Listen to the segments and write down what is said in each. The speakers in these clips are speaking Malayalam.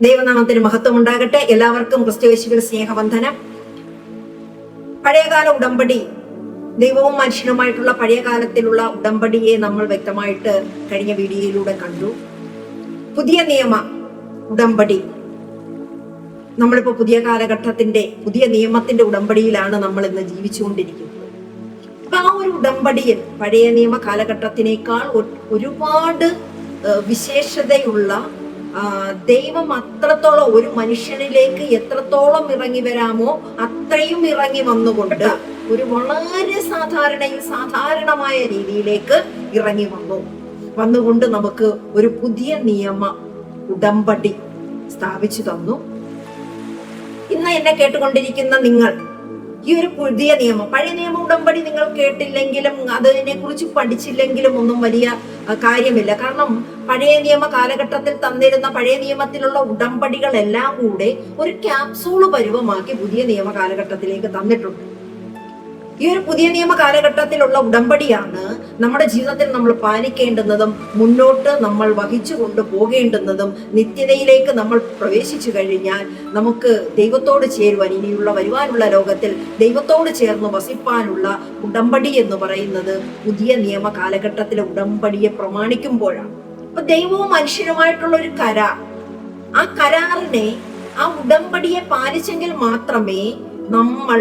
ദൈവനാമത്തിന് മഹത്വം ഉണ്ടാകട്ടെ. എല്ലാവർക്കും ക്രിസ്തുയേശുവിന്റെ സ്നേഹവന്ദനം. പഴയകാല ഉടമ്പടി, ദൈവവും മനുഷ്യനുമായിട്ടുള്ള പഴയകാലത്തിലുള്ള ഉടമ്പടിയെ നമ്മൾ വ്യക്തമായിട്ട് കഴിഞ്ഞ വീഡിയോയിലൂടെ കണ്ടു. പുതിയ നിയമ ഉടമ്പടി, നമ്മളിപ്പോ പുതിയ കാലഘട്ടത്തിന്റെ പുതിയ നിയമത്തിന്റെ ഉടമ്പടിയിലാണ് നമ്മൾ ഇന്ന് ജീവിച്ചുകൊണ്ടിരിക്കുന്നത്. അപ്പൊ ആ ഒരു ഉടമ്പടിയിൽ പഴയ നിയമ കാലഘട്ടത്തിനേക്കാൾ ഒരുപാട് വിശേഷതയുള്ള, ദൈവം അത്രത്തോളം ഒരു മനുഷ്യനിലേക്ക് എത്രത്തോളം ഇറങ്ങി വരാമോ അത്രയും ഇറങ്ങി വന്നുകൊണ്ട് ഒരു വളരെ സാധാരണമായ രീതിയിലേക്ക് ഇറങ്ങി വന്നുകൊണ്ട് നമുക്ക് ഒരു പുതിയ നിയമ ഉടമ്പടി സ്ഥാപിച്ചു തന്നു. ഇന്ന് എന്നെ കേട്ടുകൊണ്ടിരിക്കുന്ന നിങ്ങൾ ഈ ഒരു പുതിയ നിയമം, പഴയ നിയമ ഉടമ്പടി നിങ്ങൾ കേട്ടില്ലെങ്കിലും അതിനെ കുറിച്ച് പഠിച്ചില്ലെങ്കിലും ഒന്നും വലിയ കാര്യമില്ല. കാരണം പഴയ നിയമ കാലഘട്ടത്തിൽ തന്നിരുന്ന പഴയ നിയമത്തിലുള്ള ഉടമ്പടികളെല്ലാം കൂടെ ഒരു ക്യാപ്സൂള് പരുവമാക്കി പുതിയ നിയമ കാലഘട്ടത്തിലേക്ക് തന്നിട്ടുണ്ട്. ഈ ഒരു പുതിയ നിയമ കാലഘട്ടത്തിലുള്ള ഉടമ്പടിയാണ് നമ്മുടെ ജീവിതത്തിൽ നമ്മൾ പാലിക്കേണ്ടുന്നതും മുന്നോട്ട് നമ്മൾ വഹിച്ചു കൊണ്ടുപോകേണ്ടുന്നതും. നിത്യതയിലേക്ക് നമ്മൾ പ്രവേശിച്ചു കഴിഞ്ഞാൽ നമുക്ക് ദൈവത്തോട് ചേരുവാൻ, ഇനിയുള്ള വരുവാനുള്ള ലോകത്തിൽ ദൈവത്തോട് ചേർന്ന് വസിപ്പാനുള്ള ഉടമ്പടി എന്ന് പറയുന്നത് പുതിയ നിയമ കാലഘട്ടത്തിലെ ഉടമ്പടിയെ പ്രമാണിക്കുമ്പോഴാണ്. അപ്പൊ ദൈവവും മനുഷ്യനുമായിട്ടുള്ള ഒരു കരാർ, ആ കരാറിനെ, ആ ഉടമ്പടിയെ പാലിച്ചെങ്കിൽ മാത്രമേ നമ്മൾ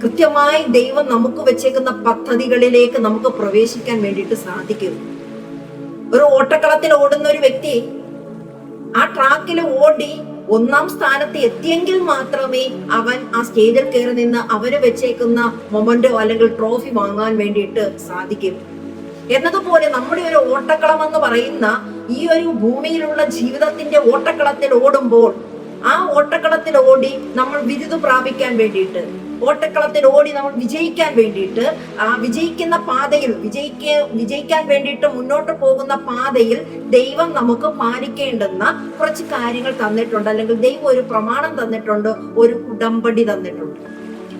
കൃത്യമായി ദൈവം നമുക്ക് വെച്ചേക്കുന്ന പദ്ധതികളിലേക്ക് നമുക്ക് പ്രവേശിക്കാൻ വേണ്ടിയിട്ട് സാധിക്കും. ഒരു ഓട്ടക്കളത്തിൽ ഓടുന്ന ഒരു വ്യക്തി ആ ട്രാക്കിൽ ഓടി 1ാം സ്ഥാനത്ത് എത്തിയെങ്കിൽ മാത്രമേ അവൻ ആ സ്റ്റേജിൽ കയറി നിന്ന് അവന് വെച്ചേക്കുന്ന മൊമെന്റോ അല്ലെങ്കിൽ ട്രോഫി വാങ്ങാൻ വേണ്ടിയിട്ട് സാധിക്കും. എന്നതുപോലെ നമ്മുടെ ഒരു ഓട്ടക്കളം എന്ന് പറയുന്ന ഈ ഒരു ഭൂമിയിലുള്ള ജീവിതത്തിന്റെ ഓട്ടക്കളത്തിൽ ഓടുമ്പോൾ, ആ ഓട്ടക്കളത്തിൽ ഓടി നമ്മൾ ബിരുദം പ്രാപിക്കാൻ വേണ്ടിയിട്ട്, ഓട്ടക്കളത്തിൽ ഓടി നമ്മൾ വിജയിക്കാൻ വേണ്ടിയിട്ട്, ആ വിജയിക്കുന്ന പാതയിൽ വിജയിക്കാൻ വേണ്ടിയിട്ട് മുന്നോട്ട് പോകുന്ന പാതയിൽ ദൈവം നമുക്ക് പാലിക്കേണ്ടുന്ന കുറച്ച് കാര്യങ്ങൾ തന്നിട്ടുണ്ട്, അല്ലെങ്കിൽ ദൈവം ഒരു പ്രമാണം തന്നിട്ടുണ്ട്, ഒരു ഉടമ്പടി തന്നിട്ടുണ്ട്.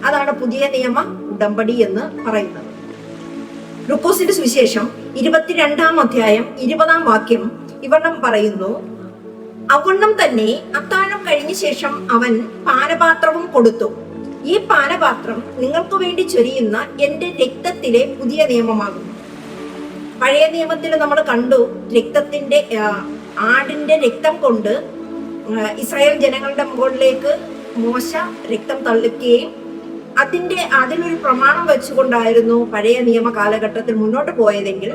അതാണ് പുതിയ നിയമ ഉടമ്പടി എന്ന് പറയുന്നത്. ലൂക്കോസിന്റെ സുവിശേഷം 22-ാം അധ്യായം 20-ാം വാക്യം ഇവണ്ണം പറയുന്നു: അവണ്ണം തന്നെ അത്താഴം കഴിഞ്ഞ ശേഷം അവൻ പാനപാത്രവും കൊടുത്തു. ഈ പാനപാത്രം നിങ്ങൾക്ക് വേണ്ടി ചൊരിയുന്ന എന്റെ രക്തത്തിലെ പുതിയ നിയമമാകുന്നു. പഴയ നിയമത്തിൽ നമ്മൾ കണ്ടു, രക്തത്തിന്റെ ആടിന്റെ രക്തം കൊണ്ട് ഇസ്രായേൽ ജനങ്ങളുടെ മുകളിലേക്ക് മോശ രക്തം തളിക്കുകയും അതിലൊരു പ്രമാണം വെച്ചുകൊണ്ടായിരുന്നു പഴയ നിയമ കാലഘട്ടത്തിൽ മുന്നോട്ട് പോയതെങ്കിൽ,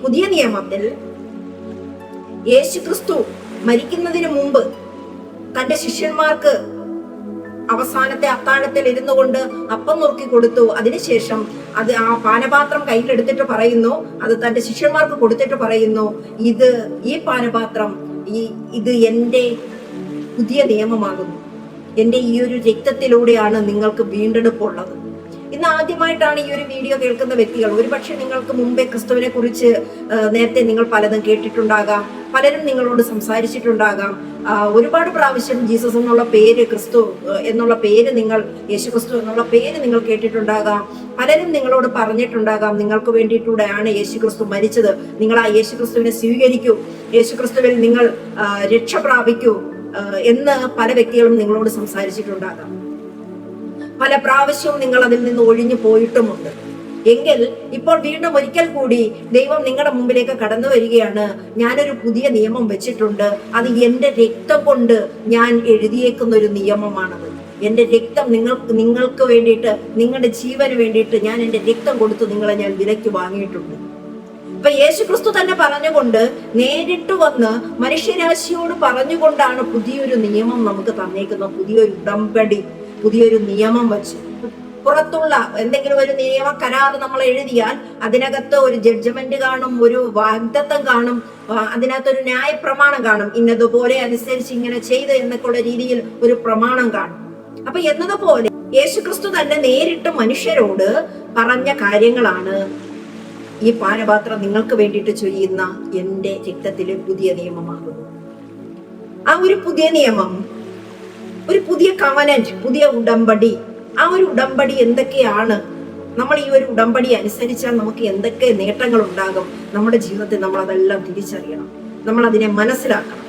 പുതിയ നിയമത്തിൽ യേശുക്രിസ്തു മരിക്കുന്നതിന് മുമ്പ് തന്റെ ശിഷ്യന്മാർക്ക് അവസാനത്തെ അത്താഴത്തിൽ ഇരുന്നു കൊണ്ട് അപ്പം നുറുക്കി കൊടുത്തു. അതിനുശേഷം ആ പാനപാത്രം കയ്യിലെടുത്തിട്ട് പറയുന്നു, അത് തന്റെ ശിഷ്യന്മാർക്ക് കൊടുത്തിട്ട് പറയുന്നു, ഈ പാനപാത്രം ഇത് എന്റെ പുതിയ നിയമമാകുന്നു. എന്റെ ഈ ഒരു രക്തത്തിലൂടെയാണ് നിങ്ങൾക്ക് വീണ്ടെടുപ്പുള്ളത്. ഇന്ന് ആദ്യമായിട്ടാണ് ഈ ഒരു വീഡിയോ കേൾക്കുന്ന വ്യക്തികൾ, ഒരുപക്ഷെ നിങ്ങൾക്ക് മുമ്പേ ക്രിസ്തുവിനെ കുറിച്ച് നേരത്തെ നിങ്ങൾ പലതും കേട്ടിട്ടുണ്ടാകാം, പലരും നിങ്ങളോട് സംസാരിച്ചിട്ടുണ്ടാകാം. ഒരുപാട് പ്രാവശ്യം ജീസസ് എന്നുള്ള പേര്, ക്രിസ്തു എന്നുള്ള പേര്, യേശു ക്രിസ്തു എന്നുള്ള പേര് നിങ്ങൾ കേട്ടിട്ടുണ്ടാകാം. പലരും നിങ്ങളോട് പറഞ്ഞിട്ടുണ്ടാകാം, നിങ്ങൾക്ക് വേണ്ടിയിട്ടൂടെയാണ് യേശു ക്രിസ്തു മരിച്ചത്, നിങ്ങൾ ആ യേശു ക്രിസ്തുവിനെ സ്വീകരിക്കൂ, യേശു ക്രിസ്തുവിൽ നിങ്ങൾ രക്ഷ പ്രാപിക്കൂ എന്ന് പല വ്യക്തികളും നിങ്ങളോട് സംസാരിച്ചിട്ടുണ്ടാകാം. പല പ്രാവശ്യവും നിങ്ങൾ അതിൽ നിന്ന് ഒഴിഞ്ഞു പോയിട്ടുമുണ്ട്. എങ്കിൽ ഇപ്പോൾ വീണ്ടും ഒരിക്കൽ കൂടി ദൈവം നിങ്ങളുടെ മുമ്പിലേക്ക് കടന്നു വരികയാണ്. ഞാനൊരു പുതിയ നിയമം വെച്ചിട്ടുണ്ട്, അത് എന്റെ രക്തം കൊണ്ട് ഞാൻ എഴുതിയേക്കുന്ന ഒരു നിയമമാണത്. എന്റെ രക്തം നിങ്ങൾക്ക് വേണ്ടിയിട്ട്, നിങ്ങളുടെ ജീവന് വേണ്ടിയിട്ട് ഞാൻ എന്റെ രക്തം കൊടുത്ത് നിങ്ങളെ ഞാൻ വിലയ്ക്ക് വാങ്ങിയിട്ടുണ്ട്. ഇപ്പൊ യേശുക്രിസ്തു തന്നെ പറഞ്ഞുകൊണ്ട്, നേരിട്ട് വന്ന് മനുഷ്യരാശിയോട് പറഞ്ഞുകൊണ്ടാണ് പുതിയൊരു നിയമം നമുക്ക് തന്നേക്കുന്നത്. പുതിയൊരു ഉടമ്പടി, പുതിയൊരു നിയമം വെച്ച്. പുറത്തുള്ള എന്തെങ്കിലും ഒരു നിയമ കരാർ നമ്മൾ എഴുതിയാൽ അതിനകത്ത് ഒരു ജഡ്ജ്മെന്റ് കാണും, ഒരു വാഗ്ദത്തം കാണും, അതിനകത്തൊരു ന്യായ പ്രമാണം കാണും, ഇന്നതുപോലെ അനുസരിച്ച് ഇങ്ങനെ ചെയ്ത് എന്നൊക്കെയുള്ള രീതിയിൽ ഒരു പ്രമാണം കാണും. അപ്പൊ എന്നതുപോലെ യേശുക്രിസ്തു തന്നെ നേരിട്ട് മനുഷ്യരോട് പറഞ്ഞ കാര്യങ്ങളാണ് ഈ പാനപാത്രം നിങ്ങൾക്ക് വേണ്ടിയിട്ട് ചൊരിയുന്ന എന്റെ രക്തത്തിലെ പുതിയ നിയമമാകുന്നു. ആ ഒരു പുതിയ നിയമം, ഒരു പുതിയ കവനന്റ്, പുതിയ ഉടമ്പടി. ആ ഒരു ഉടമ്പടി എന്തൊക്കെയാണ്? നമ്മൾ ഈ ഒരു ഉടമ്പടി അനുസരിച്ചാൽ നമുക്ക് എന്തൊക്കെ നേട്ടങ്ങൾ ഉണ്ടാകും നമ്മുടെ ജീവിതത്തിൽ, നമ്മൾ അതെല്ലാം തിരിച്ചറിയണം, നമ്മൾ അതിനെ മനസ്സിലാക്കണം.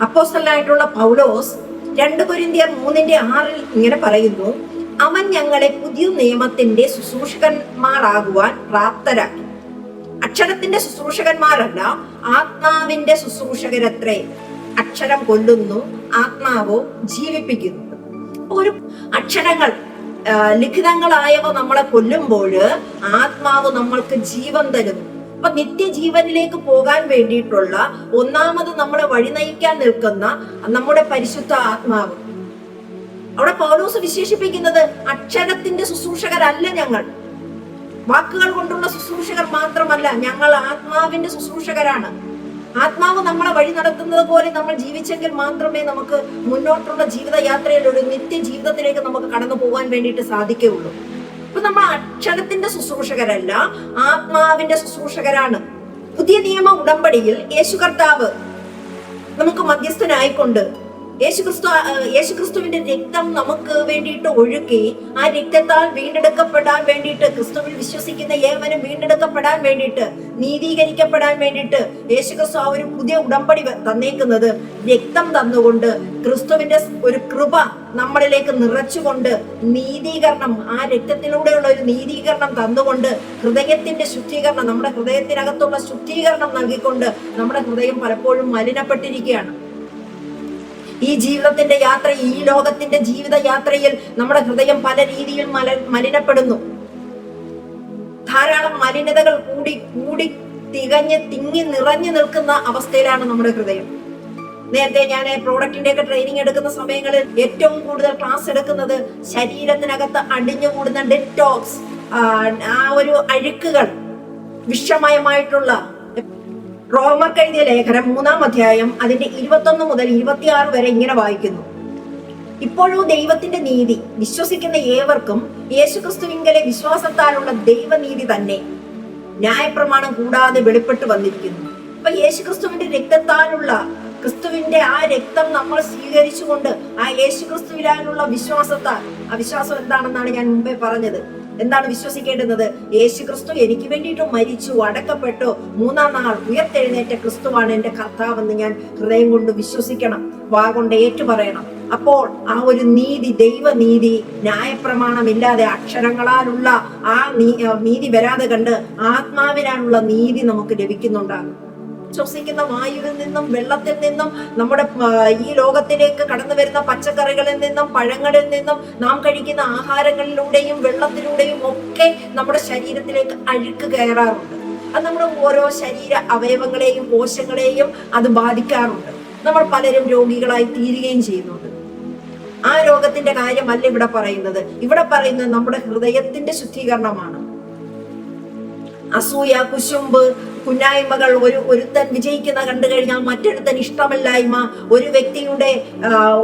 അപ്പോസ്തലനായിട്ടുള്ള പൗലോസ് 2 കൊരിന്ത്യർ 3:6 ഇങ്ങനെ പറയുന്നു, അവൻ ഞങ്ങളെ പുതിയ നിയമത്തിന്റെ ശുശ്രൂഷകന്മാരാകുവാൻ പ്രാപ്തരാക്കി. അക്ഷരത്തിന്റെ ശുശ്രൂഷകന്മാരല്ല, ആത്മാവിന്റെ ശുശ്രൂഷകരത്രേ. അക്ഷരം കൊല്ലുന്നു, ആത്മാവോ ജീവിപ്പിക്കുന്നു. ഒരു അക്ഷരങ്ങൾ ലിഖിതങ്ങളായവ നമ്മളെ കൊല്ലുമ്പോൾ ആത്മാവ് നമ്മൾക്ക് ജീവൻ തരുന്നു. അപ്പൊ നിത്യജീവനിലേക്ക് പോകാൻ വേണ്ടിയിട്ടുള്ള ഒന്നാമത് നമ്മളെ വഴി നയിക്കാൻ നിൽക്കുന്ന നമ്മുടെ പരിശുദ്ധ ആത്മാവ്. അവിടെ പൗലോസ് വിശേഷിപ്പിക്കുന്നത് അക്ഷരത്തിന്റെ ശുശ്രൂഷകരല്ല ഞങ്ങൾ, വാക്കുകൾ കൊണ്ടുള്ള ശുശ്രൂഷകർ മാത്രമല്ല, ഞങ്ങൾ ആത്മാവിന്റെ ശുശ്രൂഷകരാണ്. ആത്മാവ് നമ്മളെ വഴി നടത്തുന്നത് പോലെ നമ്മൾ ജീവിച്ചെങ്കിൽ മാത്രമേ നമുക്ക് മുന്നോട്ടുള്ള ജീവിതയാത്രയിൽ ഒരു നിത്യജീവിതത്തിലേക്ക് നമുക്ക് കടന്നു പോകാൻ വേണ്ടിയിട്ട് സാധിക്കുകയുള്ളൂ. അപ്പൊ നമ്മൾ അക്ഷരത്തിന്റെ ശുശ്രൂഷകരല്ല, ആത്മാവിന്റെ ശുശ്രൂഷകരാണ്. പുതിയ നിയമ ഉടമ്പടിയിൽ യേശു കർത്താവ് നമുക്ക് മധ്യസ്ഥനായിക്കൊണ്ട് യേശുക്രിസ്തുവിന്റെ രക്തം നമുക്ക് വേണ്ടിയിട്ട് ഒഴുക്കി, ആ രക്തത്താൽ വീണ്ടെടുക്കപ്പെടാൻ വേണ്ടിയിട്ട്, ക്രിസ്തുവിൽ വിശ്വസിക്കുന്ന ഏവനും വീണ്ടെടുക്കപ്പെടാൻ വേണ്ടിയിട്ട്, നീതീകരിക്കപ്പെടാൻ വേണ്ടിയിട്ട് യേശുക്രിസ്തു ആ ഒരു പുതിയ ഉടമ്പടി തന്നേക്കുന്നത് രക്തം തന്നുകൊണ്ട്, ക്രിസ്തുവിന്റെ ഒരു കൃപ നമ്മളിലേക്ക് നിറച്ചുകൊണ്ട്, നീതീകരണം, ആ രക്തത്തിലൂടെയുള്ള ഒരു നീതീകരണം തന്നുകൊണ്ട്, ഹൃദയത്തിന്റെ ശുദ്ധീകരണം, നമ്മുടെ ഹൃദയത്തിനകത്തുള്ള ശുദ്ധീകരണം നൽകിക്കൊണ്ട് നമ്മുടെ ഹൃദയം പലപ്പോഴും മലിനപ്പെട്ടിരിക്കുകയാണ്. ഈ ജീവിതത്തിന്റെ യാത്ര, ഈ ലോകത്തിന്റെ ജീവിത യാത്രയിൽ നമ്മുടെ ഹൃദയം പല രീതിയിൽ മലിനപ്പെടുന്നു. ധാരാളം മലിനതകൾ കൂടി തിങ്ങി നിറഞ്ഞു നിൽക്കുന്ന അവസ്ഥയിലാണ് നമ്മുടെ ഹൃദയം. നേരത്തെ ഞാൻ പ്രോഡക്റ്റിന്റെ ഒക്കെ ട്രെയിനിങ് എടുക്കുന്ന സമയങ്ങളിൽ ഏറ്റവും കൂടുതൽ ക്ലാസ് എടുക്കുന്നത് ശരീരത്തിനകത്ത് അടിഞ്ഞുകൂടുന്ന ഡെറ്റോക്സ്, ആ ഒരു അഴുക്കുകൾ, വിഷമയമായിട്ടുള്ള. റോമർക്ക് എഴുതിയ ലേഖനം 3-ാം അധ്യായം അതിന്റെ 21 മുതൽ 26 വരെ ഇങ്ങനെ വായിക്കുന്നു, ഇപ്പോഴും ദൈവത്തിന്റെ നീതി വിശ്വസിക്കുന്ന ഏവർക്കും യേശുക്രിസ്തുവിങ്കലെ വിശ്വാസത്താലുള്ള ദൈവനീതി തന്നെ ന്യായപ്രമാണം കൂടാതെ വെളിപ്പെട്ട് വന്നിരിക്കുന്നു. അപ്പൊ യേശുക്രിസ്തുവിന്റെ രക്തത്താലുള്ള, ക്രിസ്തുവിന്റെ ആ രക്തം നമ്മൾ സ്വീകരിച്ചുകൊണ്ട് ആ യേശുക്രിസ്തുവിലുള്ള വിശ്വാസത്താൽ, ആ വിശ്വാസം എന്താണെന്നാണ് ഞാൻ മുമ്പേ പറഞ്ഞത്. എന്താണ് വിശ്വസിക്കേണ്ടുന്നത്? യേശുക്രിസ്തു എനിക്ക് വേണ്ടിയിട്ട് മരിച്ചു, അടക്കപ്പെട്ടു, 3-ാം നാൾ ഉയർത്തെഴുന്നേറ്റ ക്രിസ്തുവാണ് എന്റെ കർത്താവെന്ന് ഞാൻ ഹൃദയം കൊണ്ട് വിശ്വസിക്കണം, വാ കൊണ്ട് ഏറ്റുപറയണം. അപ്പോൾ ആ ഒരു നീതി, ദൈവനീതി, ന്യായപ്രമാണമില്ലാതെ അക്ഷരങ്ങളാലുള്ള ആ നീതി വരാതെ കണ്ട് ആത്മാവിനാലുള്ള നീതി നമുക്ക് ലഭിക്കുന്നുണ്ടാകും. ശ്വസിക്കുന്ന വായുവിൽ നിന്നും, വെള്ളത്തിൽ നിന്നും, നമ്മുടെ ഈ ലോകത്തിലേക്ക് കടന്നു വരുന്ന പച്ചക്കറികളിൽ നിന്നും, പഴങ്ങളിൽ നിന്നും, നാം കഴിക്കുന്ന ആഹാരങ്ങളിലൂടെയും വെള്ളത്തിലൂടെയും ഒക്കെ നമ്മുടെ ശരീരത്തിലേക്ക് അഴുക്ക് കയറാറുണ്ട്. അത് നമ്മുടെ ഓരോ ശരീര അവയവങ്ങളെയും കോശങ്ങളെയും അത് ബാധിക്കാറുണ്ട്. നമ്മൾ പലരും രോഗികളായി തീരുകയും ചെയ്യുന്നുണ്ട്. ആ രോഗത്തിന്റെ കാര്യമല്ല ഇവിടെ പറയുന്നത്. ഇവിടെ പറയുന്നത് നമ്മുടെ ഹൃദയത്തിന്റെ ശുദ്ധീകരണമാണ്. അസൂയ, കുശുമ്പ്, കുന്നായ്മകൾ, ഒരുത്തൻ വിജയിക്കുന്ന കണ്ടു കഴിഞ്ഞാൽ മറ്റൊരുത്തൻ ഇഷ്ടമില്ലായ്മ, ഒരു വ്യക്തിയുടെ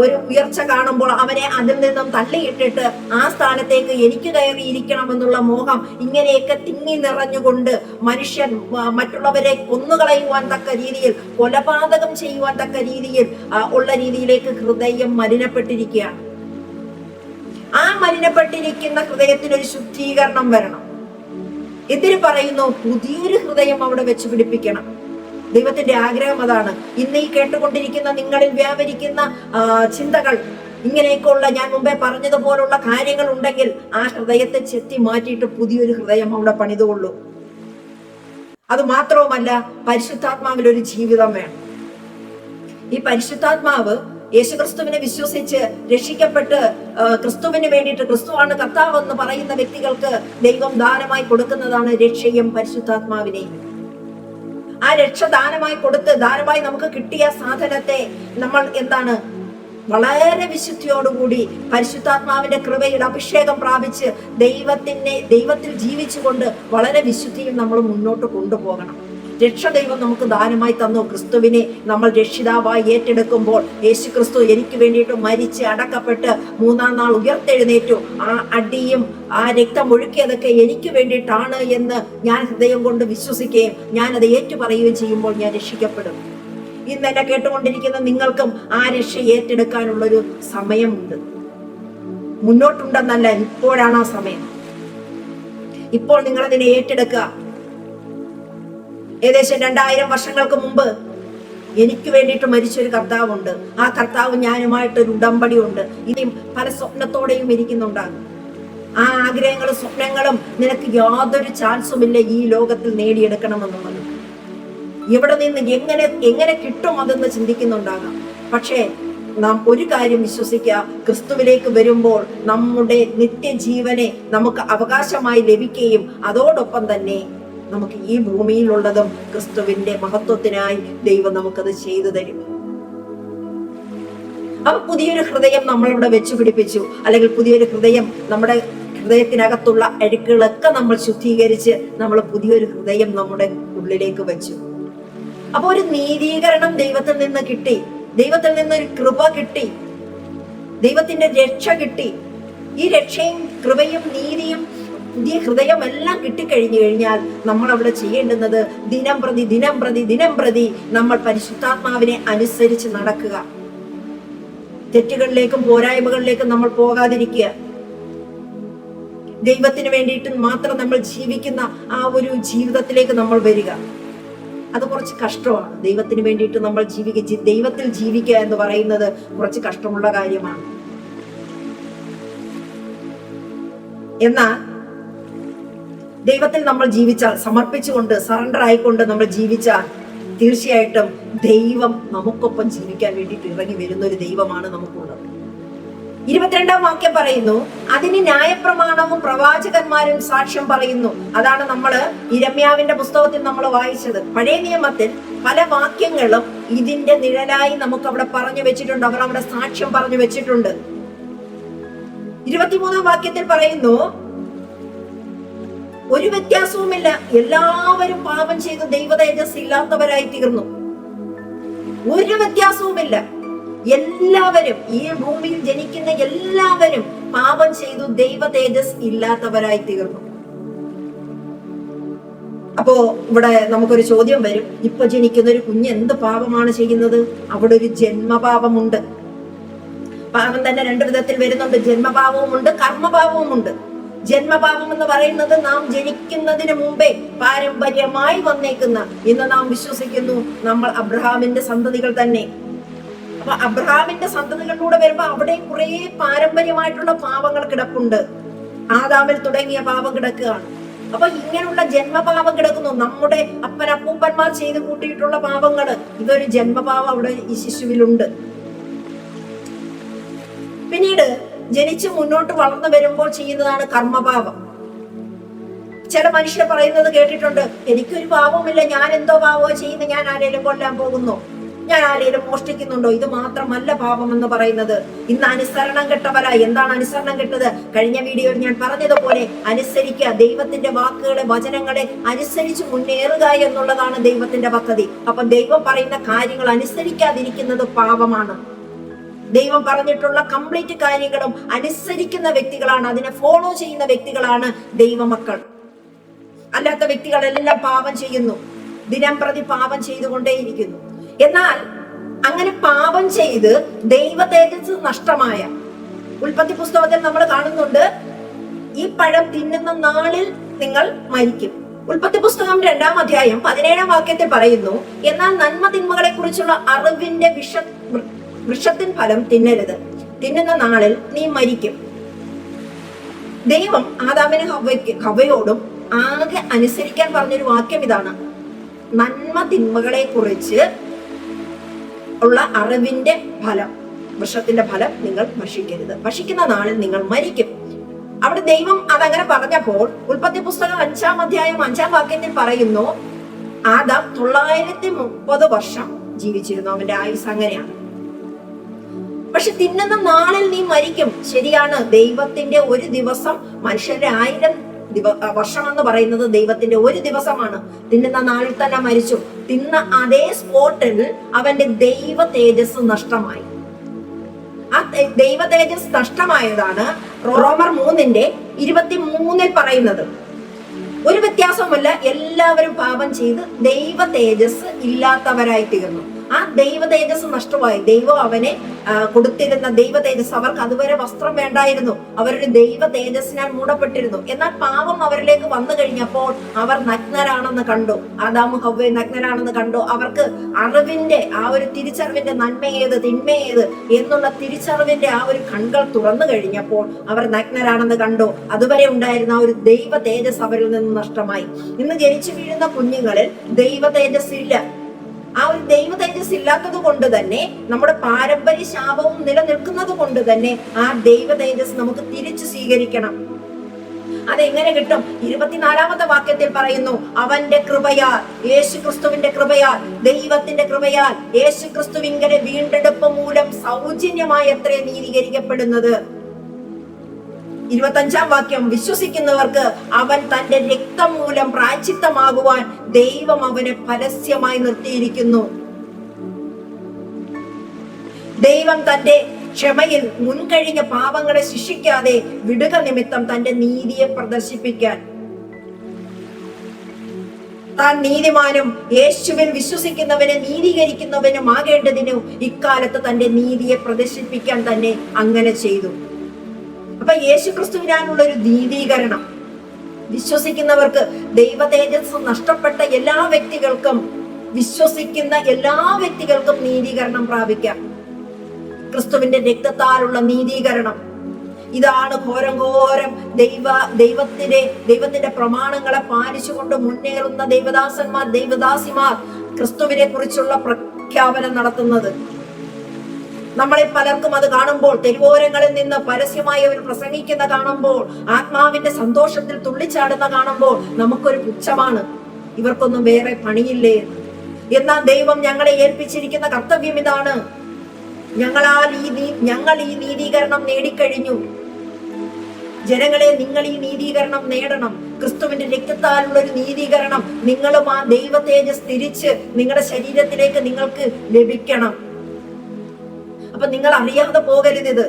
ഒരു ഉയർച്ച കാണുമ്പോൾ അവനെ അതിൽ നിന്നും തള്ളിയിട്ടിട്ട് ആ സ്ഥാനത്തേക്ക് എനിക്ക് കയറിയിരിക്കണമെന്നുള്ള മോഹം, ഇങ്ങനെയൊക്കെ തിങ്ങി നിറഞ്ഞുകൊണ്ട് മനുഷ്യൻ മറ്റുള്ളവരെ കൊന്നുകളയുവാൻ തക്ക രീതിയിൽ, കൊലപാതകം ചെയ്യുവാൻ തക്ക രീതിയിൽ ഉള്ള രീതിയിലേക്ക് ഹൃദയം മലിനപ്പെട്ടിരിക്കുകയാണ്. ആ മലിനപ്പെട്ടിരിക്കുന്ന ഹൃദയത്തിനൊരു ശുദ്ധീകരണം വരണം. എന്തിനു പറയുന്നു? പുതിയൊരു ഹൃദയം അവിടെ വെച്ച് പിടിപ്പിക്കണം. ദൈവത്തിന്റെ ആഗ്രഹം അതാണ്. ഇന്ന് ഈ കേട്ടുകൊണ്ടിരിക്കുന്ന നിങ്ങളിൽ വ്യാപരിക്കുന്ന ചിന്തകൾ, ഇങ്ങനെയൊക്കെയുള്ള ഞാൻ മുമ്പേ പറഞ്ഞതുപോലുള്ള കാര്യങ്ങൾ ഉണ്ടെങ്കിൽ ആ ഹൃദയത്തെ ചെത്തി മാറ്റിയിട്ട് പുതിയൊരു ഹൃദയം അവിടെ പണിതുകൊള്ളൂ. അത് മാത്രവുമല്ല, പരിശുദ്ധാത്മാവിൽ ഒരു ജീവിതം വേണം. ഈ പരിശുദ്ധാത്മാവ് യേശുക്രിസ്തുവിനെ വിശ്വസിച്ച് രക്ഷിക്കപ്പെട്ട് ക്രിസ്തുവിന് വേണ്ടിയിട്ട്, ക്രിസ്തുവാണ് കർത്താവ് എന്ന് പറയുന്ന വ്യക്തികൾക്ക് ദൈവം ദാനമായി കൊടുക്കുന്നതാണ് രക്ഷയും പരിശുദ്ധാത്മാവിനെയും. ആ രക്ഷ ദാനമായി കൊടുത്ത്, ദാനമായി നമുക്ക് കിട്ടിയ സാധനത്തെ നമ്മൾ എന്താണ്, വളരെ വിശുദ്ധിയോടുകൂടി പരിശുദ്ധാത്മാവിന്റെ കൃപയിൽ അഭിഷേകം പ്രാപിച്ച് ദൈവത്തിൽ ജീവിച്ചുകൊണ്ട് വളരെ വിശുദ്ധിയും നമ്മൾ മുന്നോട്ട് കൊണ്ടുപോകണം. രക്ഷ ദൈവം നമുക്ക് ദാനമായി തന്നു. ക്രിസ്തുവിനെ നമ്മൾ രക്ഷിതാവായി ഏറ്റെടുക്കുമ്പോൾ, യേശു ക്രിസ്തു എനിക്ക് വേണ്ടിയിട്ട് മരിച്ച് അടക്കപ്പെട്ട് 3-ാം നാൾ ഉയർത്തെഴുന്നേറ്റു, ആ അടിയും ആ രക്തം ഒഴുക്കിയതൊക്കെ എനിക്ക് വേണ്ടിയിട്ടാണ് എന്ന് ഞാൻ ഹൃദയം കൊണ്ട് വിശ്വസിക്കുകയും ഞാൻ അത് ഏറ്റുപറയുകയും ചെയ്യുമ്പോൾ ഞാൻ രക്ഷിക്കപ്പെടും. ഇന്ന് എന്നെ കേട്ടുകൊണ്ടിരിക്കുന്ന നിങ്ങൾക്കും ആ രക്ഷ ഏറ്റെടുക്കാനുള്ളൊരു സമയമുണ്ട്. മുന്നോട്ടുണ്ടെന്നല്ല, ഇപ്പോഴാണ് ആ സമയം. ഇപ്പോൾ നിങ്ങൾ അതിനെ ഏറ്റെടുക്കുക. ഏകദേശം 2000 വർഷങ്ങൾക്ക് മുമ്പ് എനിക്ക് വേണ്ടിയിട്ട് മരിച്ചൊരു കർത്താവുണ്ട്. ആ കർത്താവ് ഞാനുമായിട്ടൊരു ഉടമ്പടി ഉണ്ട്. ഇനിയും പല സ്വപ്നത്തോടെയും ഇരിക്കുന്നുണ്ടാകും. ആ ആഗ്രഹങ്ങളും സ്വപ്നങ്ങളും നിനക്ക് യാതൊരു ചാൻസും ഇല്ല ഈ ലോകത്തിൽ നേടിയെടുക്കണമെന്നുള്ളത്. എവിടെ നിന്ന് എങ്ങനെ കിട്ടും അതെന്ന് ചിന്തിക്കുന്നുണ്ടാകാം. പക്ഷേ നാം ഒരു കാര്യം വിശ്വസിക്കുക, ക്രിസ്തുവിലേക്ക് വരുമ്പോൾ നമ്മുടെ നിത്യജീവനെ നമുക്ക് അവകാശമായി ലഭിക്കുകയും അതോടൊപ്പം തന്നെ നമുക്ക് ഈ ഭൂമിയിലുള്ളതും ക്രിസ്തുവിന്റെ മഹത്വത്തിനായി ദൈവം നമുക്കത് ചെയ്തു തരും. അപ്പൊ പുതിയൊരു ഹൃദയം നമ്മളിവിടെ വെച്ചു പിടിപ്പിച്ചു, അല്ലെങ്കിൽ പുതിയൊരു ഹൃദയം, നമ്മുടെ ഹൃദയത്തിനകത്തുള്ള അഴുക്കുകളൊക്കെ നമ്മൾ ശുദ്ധീകരിച്ച് നമ്മൾ പുതിയൊരു ഹൃദയം നമ്മുടെ ഉള്ളിലേക്ക് വെച്ചു. അപ്പൊ ഒരു നീതീകരണം ദൈവത്തിൽ നിന്ന് കിട്ടി, ദൈവത്തിൽ നിന്നൊരു കൃപ കിട്ടി, ദൈവത്തിന്റെ രക്ഷ കിട്ടി. ഈ രക്ഷയും കൃപയും നീതിയും പുതിയ ഹൃദയം എല്ലാം കിട്ടിക്കഴിഞ്ഞു കഴിഞ്ഞാൽ നമ്മൾ അവിടെ ചെയ്യേണ്ടുന്നത് ദിനം പ്രതി നമ്മൾ പരിശുദ്ധാത്മാവിനെ അനുസരിച്ച് നടക്കുക. തെറ്റുകളിലേക്കും പോരായ്മകളിലേക്കും നമ്മൾ പോകാതിരിക്കുക. ദൈവത്തിന് വേണ്ടിയിട്ട് മാത്രം നമ്മൾ ജീവിക്കുന്ന ആ ഒരു ജീവിതത്തിലേക്ക് നമ്മൾ വരിക. അത് കുറച്ച് കഷ്ടമാണ്. ദൈവത്തിന് വേണ്ടിയിട്ട് നമ്മൾ ദൈവത്തിൽ ജീവിക്കുക എന്ന് പറയുന്നത് കുറച്ച് കഷ്ടമുള്ള കാര്യമാണ്. എന്നാൽ ദൈവത്തിൽ നമ്മൾ ജീവിച്ചാൽ, സമർപ്പിച്ചുകൊണ്ട് സറണ്ടർ ആയിക്കൊണ്ട് നമ്മൾ ജീവിച്ചാൽ, തീർച്ചയായിട്ടും ദൈവം നമുക്കൊപ്പം ജീവിക്കാൻ വേണ്ടിയിട്ട് ഇറങ്ങി വരുന്ന ഒരു ദൈവമാണ് നമുക്കുള്ളത്. 22-ാം വാക്യം പറയുന്നു, അതിന് ന്യായപ്രമാണവും പ്രവാചകന്മാരും സാക്ഷ്യം പറയുന്നു. അതാണ് നമ്മള് യിരെമ്യാവിന്റെ പുസ്തകത്തിൽ നമ്മൾ വായിച്ചത്. പഴയ നിയമത്തിൽ പല വാക്യങ്ങളും ഇതിന്റെ നിഴലായി നമുക്ക് അവിടെ പറഞ്ഞു വെച്ചിട്ടുണ്ട്. അവർ അവിടെ സാക്ഷ്യം പറഞ്ഞു വെച്ചിട്ടുണ്ട്. 23-ാം വാക്യത്തിൽ പറയുന്നു, ഒരു വ്യത്യാസവുമില്ല, എല്ലാവരും പാപം ചെയ്ത് ദൈവ തേജസ് ഇല്ലാത്തവരായി തീർന്നു. ഒരു വ്യത്യാസവുമില്ല. എല്ലാവരും, ഈ ഭൂമിയിൽ ജനിക്കുന്ന എല്ലാവരും പാപം ചെയ്തു ദൈവ തേജസ് ഇല്ലാത്തവരായി തീർന്നു. അപ്പോ ഇവിടെ നമുക്കൊരു ചോദ്യം വരും, ഇപ്പൊ ജനിക്കുന്ന ഒരു കുഞ്ഞ് എന്ത് പാപമാണ് ചെയ്യുന്നത്? അവിടെ ഒരു ജന്മപാപമുണ്ട്. പാപം തന്നെ രണ്ടു വിധത്തിൽ വരുന്നുണ്ട്. ജന്മപാപവുമുണ്ട്, കർമ്മപാപവുമുണ്ട്. ജന്മപാപം എന്ന് പറയുന്നത് നാം ജനിക്കുന്നതിന് മുമ്പേ പാരമ്പര്യമായി വന്നേക്കുന്ന, ഇന്ന് നാം വിശ്വസിക്കുന്നു നമ്മൾ അബ്രഹാമിന്റെ സന്തതികൾ തന്നെ. അപ്പൊ അബ്രഹാമിന്റെ സന്തതികളിലൂടെ വരുമ്പോ അവിടെ കുറെ പാരമ്പര്യമായിട്ടുള്ള പാപങ്ങൾ കിടപ്പുണ്ട്. ആദാമിൽ തുടങ്ങിയ പാപം കിടക്കുകയാണ്. അപ്പൊ ഇങ്ങനെയുള്ള ജന്മപാപം കിടക്കുന്നു. നമ്മുടെ അപ്പനപ്പൂപ്പന്മാർ ചെയ്ത് കൂട്ടിയിട്ടുള്ള പാപങ്ങള്, ഇതൊരു ജന്മപാപം അവിടെ ഈ ശിശുവിലുണ്ട്. പിന്നീട് ജനിച്ച് മുന്നോട്ട് വളർന്നു വരുമ്പോൾ ചെയ്യുന്നതാണ് കർമ്മപാപം. ചില മനുഷ്യർ പറയുന്നത് കേട്ടിട്ടുണ്ട്, എനിക്കൊരു പാപവുമില്ല, ഞാൻ എന്തോ പാപമോ ചെയ്യുന്നത്, ഞാൻ ആരെങ്കിലും കൊല്ലാൻ പോകുന്നു, ഞാൻ ആരെങ്കിലും മോഷ്ടിക്കുന്നുണ്ടോ? ഇത് മാത്രമല്ല പാപം എന്ന് പറയുന്നത്. ഇന്ന് അനുസരണം കെട്ടവരായി. എന്താണ് അനുസരണം കെട്ടത്? കഴിഞ്ഞ വീഡിയോയിൽ ഞാൻ പറഞ്ഞതുപോലെ അനുസരിക്കുക, ദൈവത്തിന്റെ വാക്കുകളെ, വചനങ്ങളെ അനുസരിച്ച് മുന്നേറുക എന്നുള്ളതാണ് ദൈവത്തിന്റെ പദ്ധതി. അപ്പൊ ദൈവം പറയുന്ന കാര്യങ്ങൾ അനുസരിക്കാതിരിക്കുന്നത് പാപമാണ്. ദൈവം പറഞ്ഞിട്ടുള്ള കംപ്ലീറ്റ് കാര്യങ്ങളും അനുസരിക്കുന്ന വ്യക്തികളാണ്, അതിനെ ഫോളോ ചെയ്യുന്ന വ്യക്തികളാണ് ദൈവമക്കൾ. അല്ലാത്ത വ്യക്തികളെല്ലാം പാപം ചെയ്യുന്നു, ദിനം പ്രതി പാപം ചെയ്തുകൊണ്ടേയിരിക്കുന്നു. എന്നാൽ അങ്ങനെ പാപം ചെയ്ത് ദൈവ തേജസ് നഷ്ടമായ, ഉൽപ്പത്തി പുസ്തകത്തിൽ നമ്മൾ കാണുന്നുണ്ട്, ഈ പഴം തിന്നുന്ന നാളിൽ നിങ്ങൾ മരിക്കും. ഉൽപ്പത്തി പുസ്തകം 2-ാം അധ്യായം 17-ാം വാക്യത്തിൽ പറയുന്നു, എന്നാൽ നന്മ തിന്മകളെ കുറിച്ചുള്ള അറിവിന്റെ വൃക്ഷത്തിൻ ഫലം തിന്നരുത്, തിന്നുന്ന നാളിൽ നീ മരിക്കും. ദൈവം ആദാമിന് ഹവ്വയോടും ആകെ അനുസരിക്കാൻ പറഞ്ഞൊരു വാക്യം ഇതാണ്, നന്മ തിന്മകളെ കുറിച്ച് ഉള്ള അറിവിന്റെ ഫലം, വൃക്ഷത്തിന്റെ ഫലം നിങ്ങൾ ഭക്ഷിക്കരുത്, ഭക്ഷിക്കുന്ന നാളിൽ നിങ്ങൾ മരിക്കും. അവിടെ ദൈവം അതങ്ങനെ പറഞ്ഞപ്പോൾ ഉൽപ്പത്തി പുസ്തകം 5-ാം അധ്യായം 5-ാം വാക്യത്തിൽ പറയുന്നു, ആദാം 930 വർഷം ജീവിച്ചിരുന്നു, അവന്റെ ആയുസ് അങ്ങനെയാണ്. പക്ഷെ തിന്നുന്ന നാളിൽ നീ മരിക്കും. ശരിയാണ്, ദൈവത്തിന്റെ ഒരു ദിവസം മനുഷ്യരുടെ 1000 വർഷം എന്ന് പറയുന്നത് ദൈവത്തിന്റെ ഒരു ദിവസമാണ്. തിന്നുന്ന നാളിൽ തന്നെ മരിച്ചു. തിന്ന അതേ സ്പോട്ടിൽ അവന്റെ ദൈവ തേജസ് നഷ്ടമായി. ആ ദൈവ തേജസ് നഷ്ടമായതാണ് റോമർ 3:23 പറയുന്നത്. ഒരു വ്യത്യാസവുമല്ല, എല്ലാവരും പാപം ചെയ്ത് ദൈവ തേജസ് ഇല്ലാത്തവരായി തീർന്നു. ആ ദൈവ തേജസ് നഷ്ടമായി. ദൈവം അവനെ കൊടുത്തിരുന്ന ദൈവ തേജസ്, അവർക്ക് അതുവരെ വസ്ത്രം വേണ്ടായിരുന്നു, അവരൊരു ദൈവ തേജസ്സിനാൽ മൂടപ്പെട്ടിരുന്നു. എന്നാൽ പാപം അവരിലേക്ക് വന്നു കഴിഞ്ഞപ്പോൾ അവർ നഗ്നരാണെന്ന് കണ്ടു. ആദാമും ഹവ്വയും നഗ്നരാണെന്ന് കണ്ടു. അവർക്ക് അറിവിന്റെ ആ ഒരു തിരിച്ചറിവിന്റെ നന്മയേത് തിന്മയേത് എന്നുള്ള തിരിച്ചറിവിന്റെ ആ ഒരു കണ്ണുകൾ തുറന്നു കഴിഞ്ഞപ്പോൾ അവർ നഗ്നരാണെന്ന് കണ്ടു. അതുവരെ ഉണ്ടായിരുന്ന ആ ഒരു ദൈവ തേജസ് അവരിൽ നിന്ന് നഷ്ടമായി. ഇന്ന് ജനിച്ചു വീഴുന്ന കുഞ്ഞുങ്ങളിൽ ദൈവ തേജസ് ഇല്ല. ആ ഒരു ദൈവ തേജസ് ഇല്ലാത്തത് കൊണ്ട് തന്നെ നമ്മുടെ പാരമ്പര്യ ശാപവും നിലനിൽക്കുന്നത് കൊണ്ട് തന്നെ ആ ദൈവ തേജസ് നമുക്ക് തിരിച്ചു സ്വീകരിക്കണം. അതെങ്ങനെ കിട്ടും? 24-ാമത്തെ വാക്യത്തിൽ പറയുന്നു, അവന്റെ കൃപയാൽ, യേശു ക്രിസ്തുവിന്റെ കൃപയാൽ, ദൈവത്തിന്റെ കൃപയാൽ യേശു ക്രിസ്തുവിന്റെ വീണ്ടെടുപ്പ് മൂലം സൗജന്യമായി എത്ര നീതീകരിക്കപ്പെടുന്നത്. 25-ാം വാക്യം, വിശ്വസിക്കുന്നവർക്ക് അവൻ തന്റെ രക്തം മൂലം പ്രായശ്ചിത്തമാകുവാൻ ദൈവം അവനെ പരസ്യമായി നിർത്തിയിരിക്കുന്നു. ദൈവം തന്റെ ക്ഷമയിൽ മുൻകഴിഞ്ഞ പാപങ്ങളെ ശിക്ഷിക്കാതെ വിടുക നിമിത്തം തന്റെ നീതിയെ പ്രദർശിപ്പിക്കാൻ, താൻ നീതിമാനും യേശുവിൽ വിശ്വസിക്കുന്നവനെ നീതീകരിക്കുന്നവനും ആകേണ്ടതിനു ഇക്കാലത്ത് തന്റെ നീതിയെ പ്രദർശിപ്പിക്കാൻ തന്നെ അങ്ങനെ ചെയ്തു. അപ്പൊ യേശു ക്രിസ്തുവിനുള്ള ഒരു നീതീകരണം, വിശ്വസിക്കുന്നവർക്ക് ദൈവ തേജസ് നഷ്ടപ്പെട്ട എല്ലാ വ്യക്തികൾക്കും, വിശ്വസിക്കുന്ന എല്ലാ വ്യക്തികൾക്കും നീതീകരണം പ്രാപിക്കാം. ക്രിസ്തുവിന്റെ രക്തത്താലുള്ള നീതീകരണം ഇതാണ്. ഘോരം ദൈവത്തിന്റെ പ്രമാണങ്ങളെ പാലിച്ചുകൊണ്ട് മുന്നേറുന്ന ദൈവദാസന്മാർ, ദൈവദാസിമാർ ക്രിസ്തുവിനെ കുറിച്ചുള്ള പ്രഖ്യാപനം നടത്തുന്നത്. നമ്മളെ പലർക്കും അത് കാണുമ്പോൾ, തെരുവോരങ്ങളിൽ നിന്ന് പരസ്യമായി അവർ പ്രസംഗിക്കുന്ന കാണുമ്പോൾ, ആത്മാവിന്റെ സന്തോഷത്തിൽ തുള്ളിച്ചാടുന്ന കാണുമ്പോൾ നമുക്കൊരു പുച്ഛമാണ്, ഇവർക്കൊന്നും വേറെ പണിയില്ലേ. എന്നാൽ ദൈവം ഞങ്ങളെ ഏൽപ്പിച്ചിരിക്കുന്ന കർത്തവ്യം ഇതാണ്. ഞങ്ങൾ ഈ നീതീകരണം നേടിക്കഴിഞ്ഞു. ജനങ്ങളെ, നിങ്ങൾ ഈ നീതീകരണം നേടണം. ക്രിസ്തുവിന്റെ രക്തത്താലുള്ള ഒരു നീതീകരണം നിങ്ങളും ആ ദൈവ തേജസ് തിരിച്ച് നിങ്ങളുടെ ശരീരത്തിലേക്ക് നിങ്ങൾക്ക് ലഭിക്കണം. അപ്പൊ നിങ്ങൾ അറിയാതെ പോകരുത്. ഇത്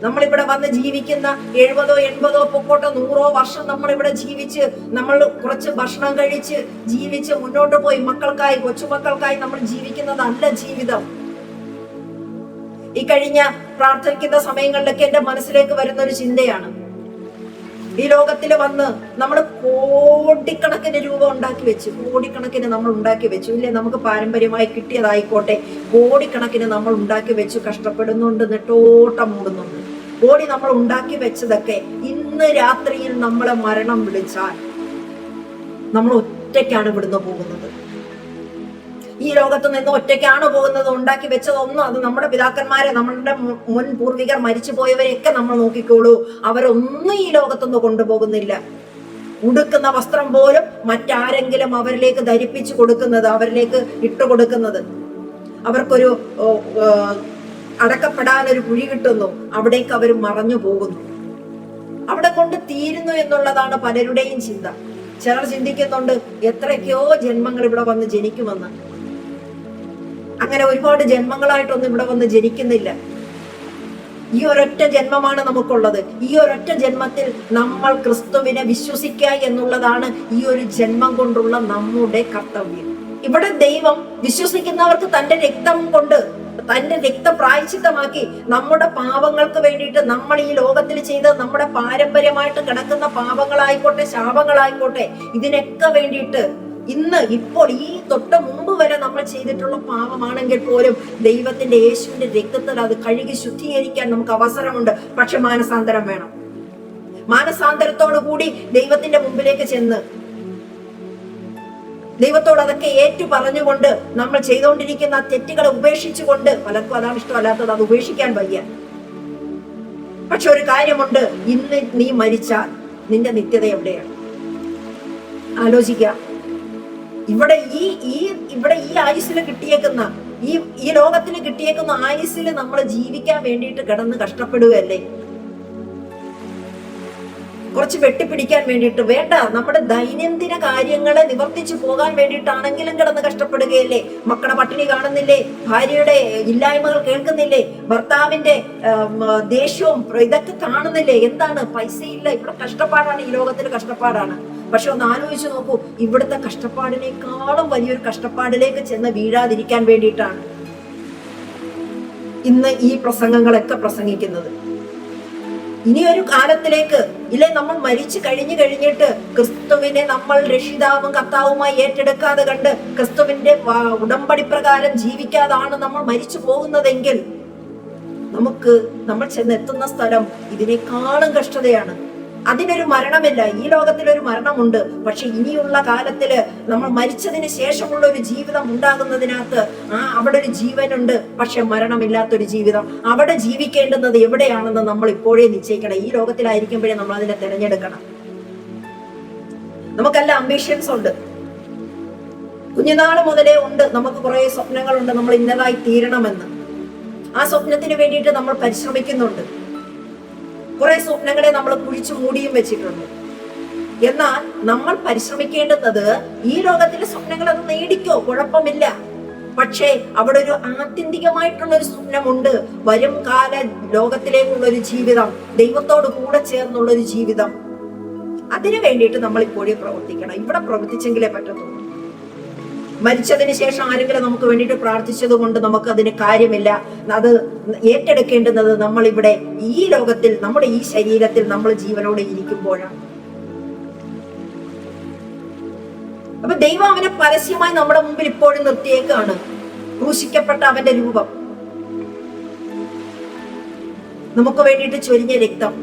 നമ്മളിവിടെ വന്ന് ജീവിക്കുന്ന 70, 80 പൊക്കോട്ടെ 100 വർഷം നമ്മളിവിടെ ജീവിച്ച്, നമ്മൾ കുറച്ച് ഭക്ഷണം കഴിച്ച് ജീവിച്ച് മുന്നോട്ട് പോയി മക്കൾക്കായി, കൊച്ചുമക്കൾക്കായി നമ്മൾ ജീവിക്കുന്നതല്ല ജീവിതം. ഈ കഴിഞ്ഞ പ്രാർത്ഥിക്കുന്ന സമയങ്ങളിലൊക്കെ എന്റെ മനസ്സിലേക്ക് വരുന്ന ഒരു ചിന്തയാണ്, ഈ ലോകത്തിൽ വന്ന് നമ്മൾ കോടിക്കണക്കിന് രൂപ ഉണ്ടാക്കി വെച്ചു, കോടിക്കണക്കിന് നമ്മൾ ഉണ്ടാക്കി വെച്ചു ഇല്ലേ? നമുക്ക് പാരമ്പര്യമായി കിട്ടിയതായിക്കോട്ടെ, കോടിക്കണക്കിന് നമ്മൾ ഉണ്ടാക്കി വെച്ചു, കഷ്ടപ്പെടുന്നുണ്ട്, നെട്ടോട്ടം മൂടുന്നുണ്ട്. കോടി നമ്മൾ ഉണ്ടാക്കി വെച്ചതൊക്കെ ഇന്ന് രാത്രിയിൽ നമ്മളെ മരണം വിളിച്ചാൽ നമ്മൾ ഒറ്റയ്ക്കാണ് ഇവിടുന്ന് പോകുന്നത്. ഈ ലോകത്ത് നിന്ന് ഒറ്റയ്ക്കാണ് പോകുന്നത്. ഉണ്ടാക്കി വെച്ചതൊന്നും അത് നമ്മുടെ പിതാക്കന്മാരെ, നമ്മളുടെ മുൻ പൂർവികർ മരിച്ചു പോയവരെയൊക്കെ നമ്മൾ നോക്കിക്കോളൂ, അവരൊന്നും ഈ ലോകത്തൊന്നും കൊണ്ടുപോകുന്നില്ല. ഉടുക്കുന്ന വസ്ത്രം പോലും മറ്റാരെങ്കിലും അവരിലേക്ക് ധരിപ്പിച്ചു കൊടുക്കുന്നത്, അവരിലേക്ക് ഇട്ടുകൊടുക്കുന്നത്. അവർക്കൊരു അടക്കപ്പെടാനൊരു കുഴി കിട്ടുന്നു, അവിടേക്ക് അവർ മറഞ്ഞു പോകുന്നു. അവിടെ കൊണ്ട് തീരുന്നു എന്നുള്ളതാണ് പലരുടെയും ചിന്ത. ചിലർ ചിന്തിക്കുന്നുണ്ട് എത്രയൊക്കെയോ ജന്മങ്ങൾ ഇവിടെ വന്ന് ജനിക്കുമെന്ന്. അങ്ങനെ ഒരുപാട് ജന്മങ്ങളായിട്ടൊന്നും ഇവിടെ വന്ന് ജനിക്കുന്നില്ല. ഈ ഒരൊറ്റ ജന്മമാണ് നമുക്കുള്ളത്. ഈ ഒരൊറ്റ ജന്മത്തിൽ നമ്മൾ ക്രിസ്തുവിനെ വിശ്വസിക്കുക എന്നുള്ളതാണ് ഈ ഒരു ജന്മം കൊണ്ടുള്ള നമ്മുടെ കർത്തവ്യം. ഇവിടെ ദൈവം വിശ്വസിക്കുന്നവർക്ക് തന്റെ രക്തം കൊണ്ട്, തന്റെ രക്തപ്രായശ്ചിത്തമാക്കി നമ്മുടെ പാപങ്ങൾക്ക് വേണ്ടിയിട്ട്, നമ്മൾ ഈ ലോകത്തിൽ ചെയ്ത് നമ്മുടെ പാരമ്പര്യമായിട്ട് കിടക്കുന്ന പാപങ്ങളായിക്കോട്ടെ, ശാപങ്ങളായിക്കോട്ടെ, ഇതിനൊക്കെ വേണ്ടിയിട്ട് ഇപ്പോൾ ഈ തൊട്ട് മുമ്പ് വരെ നമ്മൾ ചെയ്തിട്ടുള്ള പാപമാണെങ്കിൽ പോലും ദൈവത്തിന്റെ യേശുവിന്റെ രക്തത്തിൽ അത് കഴുകി ശുദ്ധീകരിക്കാൻ നമുക്ക് അവസരമുണ്ട്. പക്ഷെ മാനസാന്തരം വേണം. മാനസാന്തരത്തോടു കൂടി ദൈവത്തിന്റെ മുമ്പിലേക്ക് ചെന്ന് ദൈവത്തോട് അതൊക്കെ ഏറ്റു പറഞ്ഞുകൊണ്ട് നമ്മൾ ചെയ്തുകൊണ്ടിരിക്കുന്ന തെറ്റുകളെ ഉപേക്ഷിച്ചുകൊണ്ട്, പലർക്കും അതാണ് ഇഷ്ടമല്ലാത്തത്, അത് ഉപേക്ഷിക്കാൻ വയ്യ. പക്ഷെ ഒരു കാര്യമുണ്ട്, ഇന്ന് നീ മരിച്ചാൽ നിന്റെ നിത്യത എവിടെയാണ്? ആലോചിക്കുക. ഇവിടെ ഈ ആയുസ്സിൽ കിട്ടിയേക്കുന്ന, ഈ ലോകത്തിന് കിട്ടിയേക്കുന്ന ആയുസ്സിൽ നമ്മൾ ജീവിക്കാൻ വേണ്ടിയിട്ട് കിടന്ന് കഷ്ടപ്പെടുകയല്ലേ? കുറച്ച് വെട്ടിപ്പിടിക്കാൻ വേണ്ടിയിട്ട് വേണ്ട, നമ്മുടെ ദൈനംദിന കാര്യങ്ങളെ നിവർത്തിച്ചു പോകാൻ വേണ്ടിയിട്ടാണെങ്കിലും കിടന്ന് കഷ്ടപ്പെടുകയല്ലേ? മക്കളുടെ പട്ടിണി കാണുന്നില്ലേ? ഭാര്യയുടെ ഇല്ലായ്മകൾ കേൾക്കുന്നില്ലേ? ഭർത്താവിന്റെ ദേഷ്യവും ഇതൊക്കെ കാണുന്നില്ലേ? എന്താണ്? പൈസയില്ല, ഇവിടെ കഷ്ടപ്പാടാണ്, ഈ ലോകത്തിൽ കഷ്ടപ്പാടാണ്. പക്ഷെ ഒന്ന് ആലോചിച്ച് നോക്കൂ, ഇവിടുത്തെ കഷ്ടപ്പാടിനേക്കാളും വലിയൊരു കഷ്ടപ്പാടിലേക്ക് ചെന്ന് വീഴാതിരിക്കാൻ വേണ്ടിയിട്ടാണ് ഇന്ന് ഈ പ്രസംഗങ്ങളൊക്കെ പ്രസംഗിക്കുന്നത്. ഇനിയൊരു കാലത്തിലേക്ക് ഇല്ലേ, നമ്മൾ മരിച്ചു കഴിഞ്ഞിട്ട് ക്രിസ്തുവിനെ നമ്മൾ രക്ഷിതാവും കർത്താവുമായി ഏറ്റെടുക്കാതെ കണ്ട് ക്രിസ്തുവിന്റെ ഉടമ്പടി പ്രകാരം ജീവിക്കാതാണ് നമ്മൾ മരിച്ചു പോകുന്നതെങ്കിൽ നമ്മൾ ചെന്നെത്തുന്ന സ്ഥലം ഇതിനേക്കാളും കഷ്ടതയാണ്. അതിനൊരു മരണമില്ല. ഈ ലോകത്തിലൊരു മരണമുണ്ട്, പക്ഷെ ഇനിയുള്ള കാലത്തില് നമ്മൾ മരിച്ചതിന് ശേഷമുള്ള ഒരു ജീവിതം ഉണ്ടാകുന്നതിനകത്ത് അവിടെ ഒരു ജീവനുണ്ട്, പക്ഷെ മരണമില്ലാത്തൊരു ജീവിതം. അവിടെ ജീവിക്കേണ്ടുന്നത് എവിടെയാണെന്ന് നമ്മൾ ഇപ്പോഴേ നിശ്ചയിക്കണം. ഈ ലോകത്തിലായിരിക്കുമ്പോഴേ നമ്മൾ അതിനെ തിരഞ്ഞെടുക്കണം. നമുക്കെല്ലാം അംബിഷൻസ് ഉണ്ട്, കുഞ്ഞുനാള് മുതലേ ഉണ്ട്. നമുക്ക് കുറെ സ്വപ്നങ്ങളുണ്ട്, നമ്മൾ ഇന്നതായി തീരണമെന്ന്. ആ സ്വപ്നത്തിന് വേണ്ടിയിട്ട് നമ്മൾ പരിശ്രമിക്കുന്നുണ്ട്. കുറെ സ്വപ്നങ്ങളെ നമ്മൾ കുഴിച്ചു മൂടിയും വെച്ചിട്ടുണ്ട്. എന്നാൽ നമ്മൾ പരിശ്രമിക്കേണ്ടുന്നത് ഈ ലോകത്തിലെ സ്വപ്നങ്ങൾ അത് നേടിക്കോ, കുഴപ്പമില്ല. പക്ഷേ അവിടെ ഒരു ആത്യന്തികമായിട്ടുള്ള ഒരു സ്വപ്നമുണ്ട്. വരും കാല ലോകത്തിലേക്കുള്ള ഒരു ജീവിതം, ദൈവത്തോട് കൂടെ ചേർന്നുള്ള ഒരു ജീവിതം. അതിനു വേണ്ടിയിട്ട് നമ്മൾ ഇപ്പോഴേ പ്രവർത്തിക്കണം. ഇവിടെ പ്രവർത്തിച്ചെങ്കിലേ പറ്റത്തുള്ളൂ. മരിച്ചതിന് ശേഷം ആരെങ്കിലും നമുക്ക് വേണ്ടിയിട്ട് പ്രാർത്ഥിച്ചത് കൊണ്ട് നമുക്ക് അതിന് കാര്യമില്ല. അത് ഏറ്റെടുക്കേണ്ടുന്നത് നമ്മൾ ഇവിടെ ഈ ലോകത്തിൽ, നമ്മുടെ ഈ ശരീരത്തിൽ നമ്മൾ ജീവനോടെ ഇരിക്കുമ്പോഴാണ്. അപ്പൊ ദൈവം അവനെ പരസ്യമായി നമ്മുടെ മുമ്പിൽ ഇപ്പോഴും നിർത്തിയേക്കാണ്. ക്രൂശിക്കപ്പെട്ട അവന്റെ രൂപം, നമുക്ക് വേണ്ടിയിട്ട് ചൊരിഞ്ഞ രക്തം,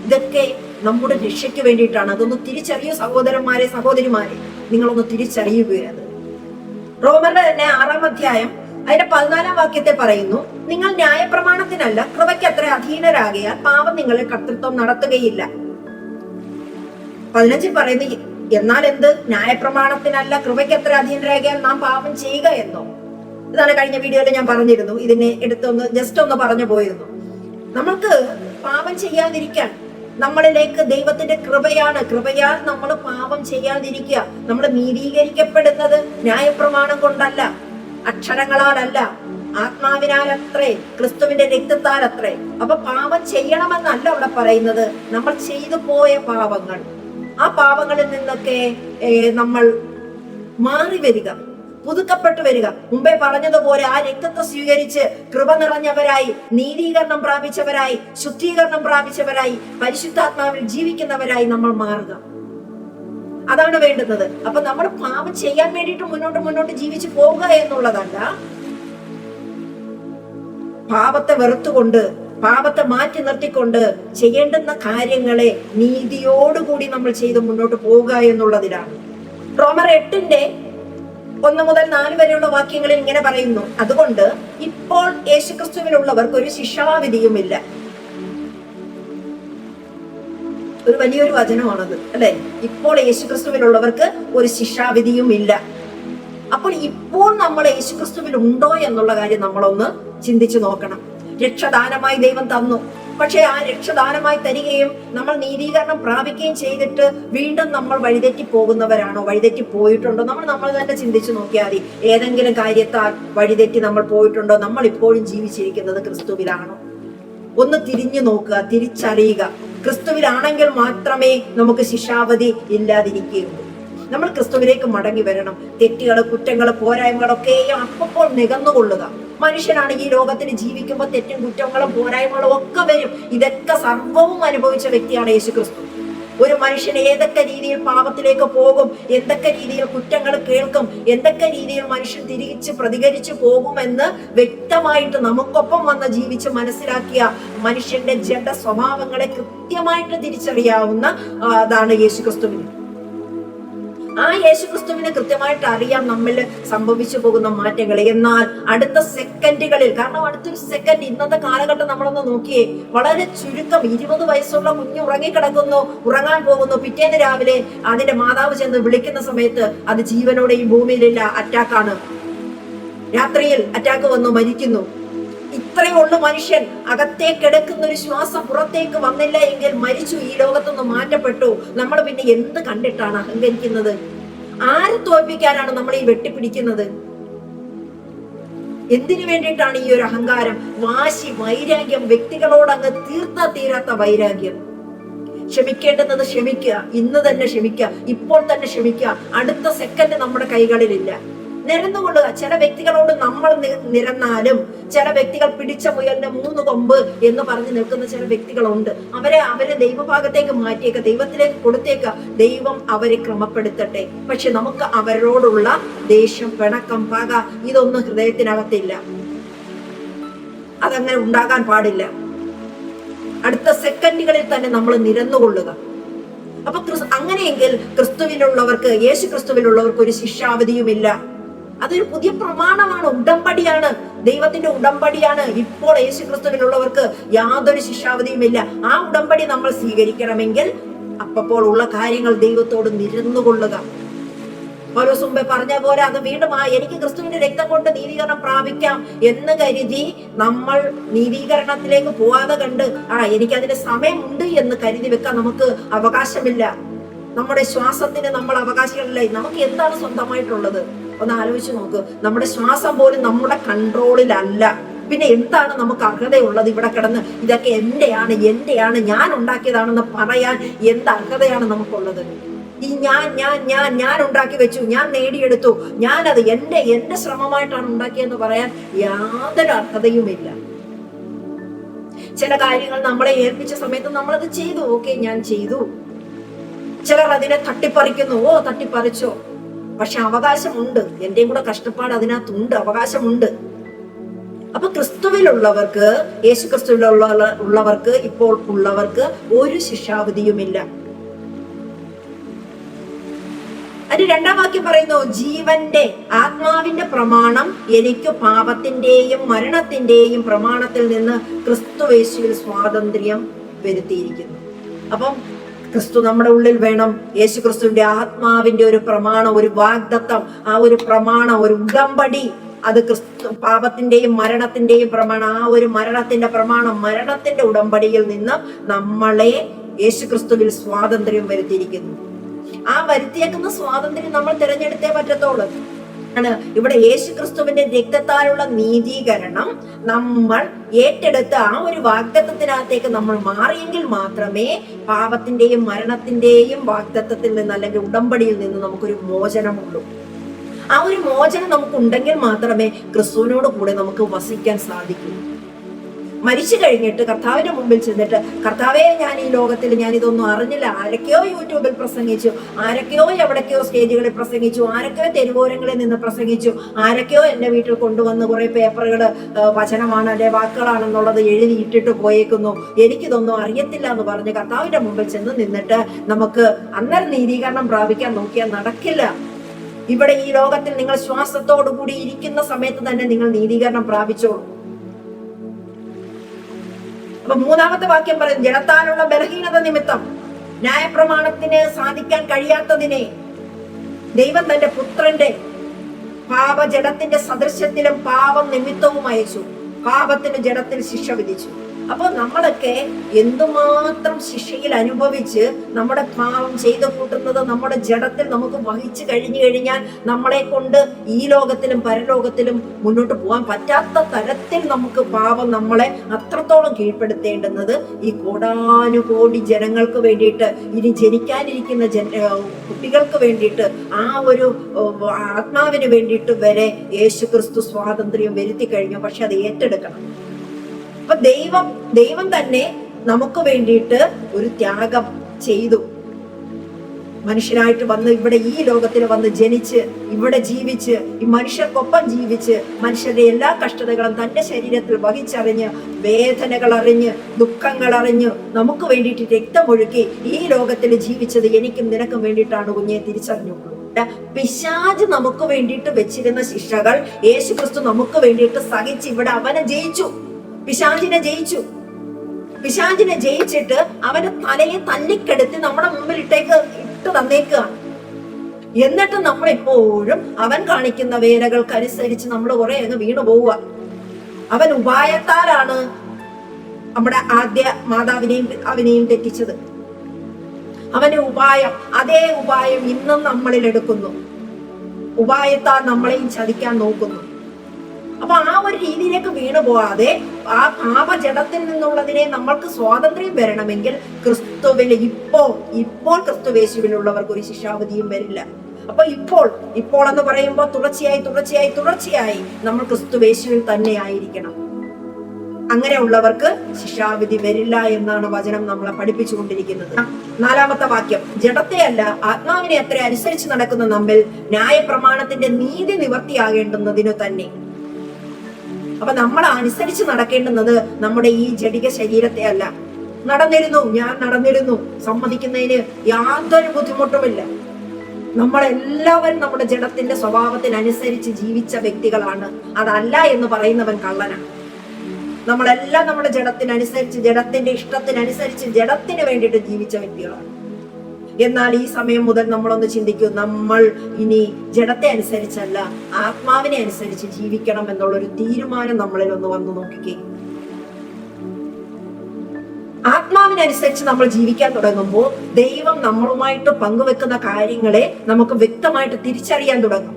ഇതൊക്കെ നമ്മുടെ രക്ഷയ്ക്ക് വേണ്ടിയിട്ടാണ്. അതൊന്ന് തിരിച്ചറിയൂ സഹോദരന്മാരെ, സഹോദരിമാരെ, നിങ്ങളൊന്ന് തിരിച്ചറിയുകയത്. റോമരുടെ തന്നെ 6-ാം അധ്യായം അതിന്റെ 14-ാം വാക്യത്തെ പറയുന്നു, നിങ്ങൾ ന്യായപ്രമാണത്തിനല്ല കൃപയ്ക്ക് അത്ര അധീനരാകിയാൽ പാപം നിങ്ങളെ കർത്തൃത്വം നടത്തുകയില്ല. 15 പറയുന്നു, എന്നാൽ എന്ത്, ന്യായപ്രമാണത്തിനല്ല കൃപയ്ക്ക് അത്ര അധീനരാകിയാൽ നാം പാപം ചെയ്യുക എന്നോ? ഇതാണ് കഴിഞ്ഞ വീഡിയോയിൽ ഞാൻ പറഞ്ഞിരുന്നു. ഇതിനെ ജസ്റ്റ് ഒന്ന് പറഞ്ഞു പോയിരുന്നു. നമ്മൾക്ക് പാപം ചെയ്യാതിരിക്കാൻ നമ്മളിലേക്ക് ദൈവത്തിന്റെ കൃപയാൽ നമ്മൾ പാപം ചെയ്യാതിരിക്കുക. നമ്മൾ നീതീകരിക്കപ്പെടുന്നത് ന്യായപ്രമാണം കൊണ്ടല്ല, അക്ഷരങ്ങളാലല്ല, ആത്മാവിനാലത്രേ, ക്രിസ്തുവിന്റെ രക്തത്താലത്രേ. അപ്പൊ പാപം ചെയ്യണമെന്നല്ല അവിടെ പറയുന്നത്. നമ്മൾ ചെയ്തു പോയ പാപങ്ങൾ, ആ പാപങ്ങളിൽ നിന്നൊക്കെ നമ്മൾ മാറി വരിക, പുതുക്കപ്പെട്ടു വരിക. മുമ്പേ പറഞ്ഞതുപോലെ ആ രക്തത്തെ സ്വീകരിച്ച് കൃപ നിറഞ്ഞവരായി, നീതീകരണം പ്രാപിച്ചവരായി, ശുദ്ധീകരണം പ്രാപിച്ചവരായി, പരിശുദ്ധാത്മാവിൽ ജീവിക്കുന്നവരായി നമ്മൾ മാറുക. അതാണ് വേണ്ടുന്നത്. അപ്പൊ നമ്മൾ പാപം ചെയ്യാൻ വേണ്ടിയിട്ട് മുന്നോട്ട് ജീവിച്ചു പോവുക എന്നുള്ളതല്ല, പാപത്തെ വെറുത്തുകൊണ്ട്, പാപത്തെ മാറ്റി നിർത്തിക്കൊണ്ട് ചെയ്യേണ്ടുന്ന കാര്യങ്ങളെ നീതിയോടുകൂടി നമ്മൾ ചെയ്ത് മുന്നോട്ട് പോവുക എന്നുള്ളതിലാണ്. റോമർ 8-ന്റെ 1 മുതൽ 4 വരെയുള്ള വാക്യങ്ങളിൽ ഇങ്ങനെ പറയുന്നു, അതുകൊണ്ട് ഇപ്പോൾ യേശുക്രിസ്തുവിലുള്ളവർക്ക് ഒരു ശിക്ഷാവിധിയുമില്ല. ഒരു വലിയൊരു വചനമാണത്, അല്ലെ? ഇപ്പോൾ യേശുക്രിസ്തുവിലുള്ളവർക്ക് ഒരു ശിക്ഷാവിധിയും ഇല്ല. അപ്പോൾ ഇപ്പോൾ നമ്മൾ യേശുക്രിസ്തുവിൽ ഉണ്ടോ എന്നുള്ള കാര്യം നമ്മളൊന്ന് ചിന്തിച്ചു നോക്കണം. രക്ഷദാനമായി ദൈവം തന്നു, പക്ഷെ ആ രക്ഷദാനമായി തരികയും നമ്മൾ നീതീകരണം പ്രാപിക്കുകയും ചെയ്തിട്ട് വീണ്ടും നമ്മൾ വഴിതെറ്റി പോകുന്നവരാണോ? വഴിതെറ്റി പോയിട്ടുണ്ടോ? നമ്മൾ തന്നെ ചിന്തിച്ചു നോക്കിയാൽ മതി. ഏതെങ്കിലും കാര്യത്താൽ വഴിതെറ്റി നമ്മൾ പോയിട്ടുണ്ടോ? നമ്മൾ ഇപ്പോഴും ജീവിച്ചിരിക്കുന്നത് ക്രിസ്തുവിലാണോ? ഒന്ന് തിരിഞ്ഞു നോക്കുക, തിരിച്ചറിയുക. ക്രിസ്തുവിലാണെങ്കിൽ മാത്രമേ നമുക്ക് ശിക്ഷാവധി ഇല്ലാതിരിക്കുകയുള്ളൂ. നമ്മൾ ക്രിസ്തുവിലേക്ക് മടങ്ങി വരണം. തെറ്റുകള്, കുറ്റങ്ങള്, പോരായ്മകളൊക്കെയും അപ്പോൾ നികന്നുകൊള്ളുക. മനുഷ്യനാണ് ഈ ലോകത്തിൽ ജീവിക്കുമ്പോൾ തെറ്റും കുറ്റങ്ങളും പോരായ്മകളും ഒക്കെ വരും. ഇതൊക്കെ സർവവും അനുഭവിച്ച വ്യക്തിയാണ് യേശുക്രിസ്തു. ഒരു മനുഷ്യൻ ഏതൊക്കെ രീതിയിൽ പാപത്തിലേക്ക് പോകും, എന്തൊക്കെ രീതിയിൽ കുറ്റങ്ങൾ കേൾക്കും, എന്തൊക്കെ രീതിയിൽ മനുഷ്യൻ തിരിച്ച് പ്രതികരിച്ചു പോകുമെന്ന് വ്യക്തമായിട്ട് നമുക്കൊപ്പം വന്ന് ജീവിച്ച് മനസ്സിലാക്കിയ മനുഷ്യന്റെ ജഡ സ്വഭാവങ്ങളെ കൃത്യമായിട്ട് തിരിച്ചറിയാവുന്ന അതാണ് യേശുക്രിസ്തുവിന്. ആ യേശുക്രിസ്തുവിനെ കൃത്യമായിട്ട് അറിയാം നമ്മിൽ സംഭവിച്ചു പോകുന്ന മാറ്റങ്ങൾ. എന്നാൽ അടുത്ത സെക്കൻഡുകളിൽ, കാരണം അടുത്തൊരു സെക്കൻഡ്, ഇന്നത്തെ കാലഘട്ടം നമ്മളൊന്ന് നോക്കിയേ, വളരെ ചുരുക്കം 20 വയസ്സുള്ള കുഞ്ഞ് ഉറങ്ങിക്കിടക്കുന്നു, ഉറങ്ങാൻ പോകുന്നു. പിറ്റേന്ന് രാവിലെ അതിന്റെ മാതാവ് ചെന്ന് വിളിക്കുന്ന സമയത്ത് അത് ജീവനോടെ ഈ ഭൂമിയിലില്ല, അറ്റാക്കാണ്. രാത്രിയിൽ അറ്റാക്ക് വന്നു മരിക്കുന്നു. ഇത്രയേ ഉള്ളു മനുഷ്യൻ. അകത്തേക്ക് എടുക്കുന്ന ഒരു ശ്വാസം പുറത്തേക്ക് വന്നില്ല എങ്കിൽ മരിച്ചു, ഈ ലോകത്തൊന്ന് മാറ്റപ്പെട്ടു. നമ്മൾ പിന്നെ എന്ത് കണ്ടിട്ടാണ് അഹങ്കരിക്കുന്നത്? ആരെ തോൽപ്പിക്കാനാണ് നമ്മൾ ഈ വെട്ടിപ്പിടിക്കുന്നത്? എന്തിനു വേണ്ടിയിട്ടാണ് ഈ ഒരു അഹങ്കാരം, വാശി, വൈരാഗ്യം, വ്യക്തികളോട് അങ്ങ് തീർത്താ തീരാത്ത വൈരാഗ്യം? ക്ഷമിക്കേണ്ടുന്നത് ക്ഷമിക്കുക, ഇന്ന് തന്നെ ക്ഷമിക്കുക, ഇപ്പോൾ തന്നെ ക്ഷമിക്കുക. അടുത്ത സെക്കൻഡ് നമ്മുടെ കൈകളിലില്ല. നിരന്നുകൊള്ളുക. ചില വ്യക്തികളോട് നമ്മൾ നിരന്നാലും ചില വ്യക്തികൾ പിടിച്ച മുയലിന് 3 കൊമ്പ് എന്ന് പറഞ്ഞു നിൽക്കുന്ന ചില വ്യക്തികളുണ്ട്. അവരെ ദൈവഭാഗത്തേക്ക് മാറ്റിയേക്ക, ദൈവത്തിലേക്ക് കൊടുത്തേക്ക. ദൈവം അവരെ ക്രമപ്പെടുത്തട്ടെ. പക്ഷെ നമുക്ക് അവരോടുള്ള ദേഷ്യം, പിണക്കം, പക ഇതൊന്നും ഹൃദയത്തിനകത്തില്ല. അതങ്ങനെ ഉണ്ടാകാൻ പാടില്ല. അടുത്ത സെക്കൻഡുകളിൽ തന്നെ നമ്മൾ നിരന്നുകൊള്ളുക. അപ്പൊ അങ്ങനെയെങ്കിൽ ക്രിസ്തുവിലുള്ളവർക്ക്, യേശു ക്രിസ്തുവിലുള്ളവർക്ക് ഒരു ശിക്ഷാവധിയുമില്ല. അതൊരു പുതിയ പ്രമാണമാണ്, ഉടമ്പടിയാണ്, ദൈവത്തിന്റെ ഉടമ്പടിയാണ്. ഇപ്പോൾ യേശു ക്രിസ്തുവിലുള്ളവർക്ക് യാതൊരു ശിക്ഷാവധിയുമില്ല. ആ ഉടമ്പടി നമ്മൾ സ്വീകരിക്കണമെങ്കിൽ അപ്പോൾ ഉള്ള കാര്യങ്ങൾ ദൈവത്തോട് നിരന്നുകൊള്ളുക. പൗലോസ് മുമ്പേ പറഞ്ഞ പോലെ അത് വീണ്ടും എനിക്ക് ക്രിസ്തുവിന്റെ രക്തം കൊണ്ട് നീതീകരണം പ്രാപിക്കാം എന്ന് കരുതി നമ്മൾ നീതീകരണത്തിലേക്ക് പോവാതെ കണ്ട് എനിക്കതിന് സമയമുണ്ട് എന്ന് കരുതി വെക്കാൻ നമുക്ക് അവകാശമില്ല. നമ്മുടെ ശ്വാസത്തിന് നമ്മൾ അവകാശികളില്ല. നമുക്ക് എന്താണ് സ്വന്തമായിട്ടുള്ളത്? ഒന്ന് ആലോചിച്ച് നോക്ക്. നമ്മുടെ ശ്വാസം പോലും നമ്മുടെ കൺട്രോളിലല്ല. പിന്നെ എന്താണ് നമുക്ക് അർഹതയുള്ളത്? ഇവിടെ കിടന്ന് ഇതൊക്കെ എന്റെയാണ്, ഞാൻ ഉണ്ടാക്കിയതാണെന്ന് പറയാൻ എന്ത് അർഹതയാണ് നമുക്കുള്ളത്? ഈ ഞാൻ ഉണ്ടാക്കി വെച്ചു, ഞാൻ നേടിയെടുത്തു, ഞാനത് എന്റെ ശ്രമമായിട്ടാണ് ഉണ്ടാക്കിയെന്ന് പറയാൻ യാതൊരു അർഹതയുമില്ല. ചില കാര്യങ്ങൾ നമ്മളെ ഏൽപ്പിച്ച സമയത്ത് നമ്മളത് ചെയ്തു. ഓക്കെ, ഞാൻ ചെയ്തു. ചിലർ അതിനെ തട്ടിപ്പറിക്കുന്നു. തട്ടിപ്പറിച്ചോ, പക്ഷെ അവകാശമുണ്ട്. എന്റെയും കൂടെ കഷ്ടപ്പാട് അതിനകത്തുണ്ട്, അവകാശമുണ്ട്. അപ്പൊ ക്രിസ്തുവിലുള്ളവർക്ക്, യേശു ക്രിസ്തുവിലുള്ളവർക്ക്, ഇപ്പോൾ ഉള്ളവർക്ക് ഒരു ശിക്ഷാവിധിയുമില്ല. അതിന് 2-ാം വാക്യം പറയുന്നു, ജീവന്റെ ആത്മാവിന്റെ പ്രമാണം എനിക്ക് പാപത്തിന്റെയും മരണത്തിന്റെയും പ്രമാണത്തിൽ നിന്ന് ക്രിസ്തുയേശുവിൽ സ്വാതന്ത്ര്യം വരുത്തിയിരിക്കുന്നു. അപ്പം ക്രിസ്തു നമ്മുടെ ഉള്ളിൽ വേണം. യേശു ക്രിസ്തുവിന്റെ ആത്മാവിന്റെ ഒരു പ്രമാണം, ഒരു വാഗ്ദത്തം, ആ ഒരു പ്രമാണം, ഒരു ഉടമ്പടി, അത് പാപത്തിന്റെയും മരണത്തിന്റെയും പ്രമാണം. ആ ഒരു മരണത്തിന്റെ പ്രമാണം, മരണത്തിന്റെ ഉടമ്പടിയിൽ നിന്ന് നമ്മളെ യേശു ക്രിസ്തുവിൽ സ്വാതന്ത്ര്യം വരുത്തിയിരിക്കുന്നു. ആ വരുത്തിയേക്കുന്ന സ്വാതന്ത്ര്യം നമ്മൾ തിരഞ്ഞെടുത്തേ പറ്റത്തുള്ളൂ. ഇവിടെ യേശു ക്രിസ്തുവിന്റെ രക്തത്താലുള്ള നീതീകരണം നമ്മൾ ഏറ്റെടുത്ത് ആ ഒരു വാഗ്ദത്തത്തിനകത്തേക്ക് നമ്മൾ മാറിയെങ്കിൽ മാത്രമേ പാപത്തിന്റെയും മരണത്തിന്റെയും വാഗ്ദത്തത്തിൽ നിന്ന്, അല്ലെങ്കിൽ ഉടമ്പടിയിൽ നിന്ന് നമുക്കൊരു മോചനമുള്ളൂ. ആ ഒരു മോചനം നമുക്കുണ്ടെങ്കിൽ മാത്രമേ ക്രിസ്തുവിനോട് കൂടെ നമുക്ക് വസിക്കാൻ സാധിക്കൂ. മരിച്ചു കഴിഞ്ഞിട്ട് കർത്താവിന്റെ മുമ്പിൽ ചെന്നിട്ട്, കർത്താവേ, ഞാൻ ഈ ലോകത്തിൽ ഞാൻ ഇതൊന്നും അറിഞ്ഞില്ല, ആരൊക്കെയോ യൂട്യൂബിൽ പ്രസംഗിച്ചു, ആരൊക്കെയോ എവിടൊക്കെയോ സ്റ്റേജുകളിൽ പ്രസംഗിച്ചു, ആരൊക്കെയോ തെരുവോരങ്ങളിൽ നിന്ന് പ്രസംഗിച്ചു, ആരൊക്കെയോ എന്റെ വീട്ടിൽ കൊണ്ടുവന്ന് കുറെ പേപ്പറുകൾ വചനമാണ് അല്ലെ വാക്കുകളാണെന്നുള്ളത് എഴുതി ഇട്ടിട്ട് പോയേക്കുന്നു, എനിക്കിതൊന്നും അറിയത്തില്ല എന്ന് പറഞ്ഞ് കർത്താവിന്റെ മുമ്പിൽ ചെന്ന് നിന്നിട്ട് നമുക്ക് അന്നേരം നീതീകരണം പ്രാപിക്കാൻ നോക്കിയാൽ നടക്കില്ല. ഇവിടെ ഈ ലോകത്തിൽ നിങ്ങൾ ശ്വാസത്തോടു കൂടി ഇരിക്കുന്ന സമയത്ത് തന്നെ നിങ്ങൾ നീതീകരണം പ്രാപിച്ചോളൂ. അപ്പൊ 3-ാമത്തെ വാക്യം പറയും, ജഡത്താലുള്ള ബലഹീനത നിമിത്തം, ന്യായപ്രമാണത്തിന് സാധിക്കാൻ കഴിയാത്തതിനെ ദൈവം തന്റെ പുത്രന്റെ പാപജഡത്തിന്റെ സദൃശ്യത്തിലും പാപം നിമിത്തവും അയച്ചു. പാപത്തിന് ജഡത്തിൽ ശിക്ഷ വിധിച്ചു. അപ്പൊ നമ്മളൊക്കെ എന്തുമാത്രം ശിക്ഷയിൽ അനുഭവിച്ച് നമ്മുടെ പാപം ചെയ്തു കൂട്ടുന്നത് നമ്മുടെ ജഡത്തിൽ നമുക്ക് വഹിച്ചു കഴിഞ്ഞാൽ നമ്മളെ കൊണ്ട് ഈ ലോകത്തിലും പരലോകത്തിലും മുന്നോട്ട് പോകാൻ പറ്റാത്ത തരത്തിൽ നമുക്ക് പാപം നമ്മളെ അത്രത്തോളം കീഴ്പ്പെടുത്തേണ്ടുന്നത് ഈ കോടാനുകോടി ജനങ്ങൾക്ക് വേണ്ടിയിട്ട്, ഇനി ജനിക്കാനിരിക്കുന്ന കുട്ടികൾക്ക് വേണ്ടിയിട്ട്, ആ ഒരു ആത്മാവിന് വേണ്ടിയിട്ട് വരെ യേശു ക്രിസ്തു സ്വാതന്ത്ര്യം വരുത്തി കഴിഞ്ഞു. പക്ഷെ അത് ഏറ്റെടുക്കണം. അപ്പൊ ദൈവം തന്നെ നമുക്ക് വേണ്ടിയിട്ട് ഒരു ത്യാഗം ചെയ്തു. മനുഷ്യനായിട്ട് വന്ന് ഇവിടെ ഈ ലോകത്തിൽ വന്ന് ജനിച്ച് ഇവിടെ ജീവിച്ച് ഈ മനുഷ്യർക്കൊപ്പം ജീവിച്ച് മനുഷ്യരുടെ എല്ലാ കഷ്ടതകളും തന്റെ ശരീരത്തിൽ വഹിച്ചറിഞ്ഞ്, വേദനകൾ അറിഞ്ഞ്, ദുഃഖങ്ങൾ അറിഞ്ഞ് നമുക്ക് വേണ്ടിയിട്ട് രക്തമൊഴുക്കി ഈ ലോകത്തിൽ ജീവിച്ചത് എനിക്കും നിനക്കും വേണ്ടിയിട്ടാണ് കുഞ്ഞെ, തിരിച്ചറിഞ്ഞുള്ളൂ. പിശാച് നമുക്ക് വേണ്ടിയിട്ട് വെച്ചിരുന്ന ശിക്ഷകൾ യേശു ക്രിസ്തു നമുക്ക് വേണ്ടിയിട്ട് സഹിച്ച് ഇവിടെ അവനെ ജയിച്ചു. പിശാചിനെ ജയിച്ചിട്ട് അവന്റെ തലയെ തല്ലിക്കെടുത്ത് നമ്മുടെ മുമ്പിൽ ഇട്ട് തന്നേക്കുക. എന്നിട്ട് നമ്മളെപ്പോഴും അവൻ കാണിക്കുന്ന വേലകൾക്കനുസരിച്ച് നമ്മൾ കുറെ അങ്ങ് വീണു പോവുക. അവൻ ഉപായത്താലാണ് നമ്മുടെ ആദ്യ മാതാവിനെയും അവനെയും തെറ്റിച്ചത്. അവന്റെ ഉപായം, അതേ ഉപായം ഇന്നും നമ്മളിൽ എടുക്കുന്നു. ഉപായത്താൽ നമ്മളെയും ചതിക്കാൻ നോക്കുന്നു. അപ്പൊ ആ ഒരു രീതിയിലേക്ക് വീണു പോകാതെ ആ പാപജടത്തിൽ നിന്നുള്ളതിനെ നമ്മൾക്ക് സ്വാതന്ത്ര്യം വരണമെങ്കിൽ ക്രിസ്തുവിൽ ഇപ്പോൾ ക്രിസ്തുവേശുവിലുള്ളവർക്ക് ഒരു ശിക്ഷാവിധിയും വരില്ല. അപ്പൊ ഇപ്പോൾ എന്ന് പറയുമ്പോൾ തുടർച്ചയായി നമ്മൾ ക്രിസ്തുവേശുവിൽ തന്നെ ആയിരിക്കണം. അങ്ങനെയുള്ളവർക്ക് ശിക്ഷാവിധി വരില്ല എന്നാണ് വചനം നമ്മളെ പഠിപ്പിച്ചുകൊണ്ടിരിക്കുന്നത്. 4-ാമത്തെ വാക്യം, ജഡത്തെയല്ല ആത്മാവിനെ അത്ര അനുസരിച്ച് നടക്കുന്ന നമ്മിൽ ന്യായപ്രമാണത്തിന്റെ നീതി നിവർത്തിയാകേണ്ടുന്നതിനു തന്നെ. അപ്പൊ നമ്മൾ അനുസരിച്ച് നടക്കേണ്ടുന്നത് നമ്മുടെ ഈ ജഡിക ശരീരത്തെ അല്ല. ഞാൻ നടന്നിരുന്നു സമ്മതിക്കുന്നതിന് യാതൊരു ബുദ്ധിമുട്ടുമില്ല. നമ്മളെല്ലാവരും നമ്മുടെ ജഡത്തിന്റെ സ്വഭാവത്തിനനുസരിച്ച് ജീവിച്ച വ്യക്തികളാണ്. അതല്ല എന്ന് പറയുന്നവൻ കള്ളനാണ്. നമ്മളെല്ലാം നമ്മുടെ ജഡത്തിനനുസരിച്ച്, ജഡത്തിന്റെ ഇഷ്ടത്തിനനുസരിച്ച്, ജഡത്തിന് വേണ്ടിയിട്ട് ജീവിച്ച വ്യക്തികളാണ്. എന്നാൽ ഈ സമയം മുതൽ നമ്മളൊന്ന് ചിന്തിക്കും, നമ്മൾ ഇനി ജഡത്തെ അനുസരിച്ചല്ല ആത്മാവിനെ അനുസരിച്ച് ജീവിക്കണം എന്നുള്ളൊരു തീരുമാനം നമ്മളിൽ ഒന്ന് വന്നു നോക്കിക്കേ. ആത്മാവിനനുസരിച്ച് നമ്മൾ ജീവിക്കാൻ തുടങ്ങുമ്പോൾ ദൈവം നമ്മളുമായിട്ട് പങ്കുവെക്കുന്ന കാര്യങ്ങളെ നമുക്ക് വ്യക്തമായിട്ട് തിരിച്ചറിയാൻ തുടങ്ങും.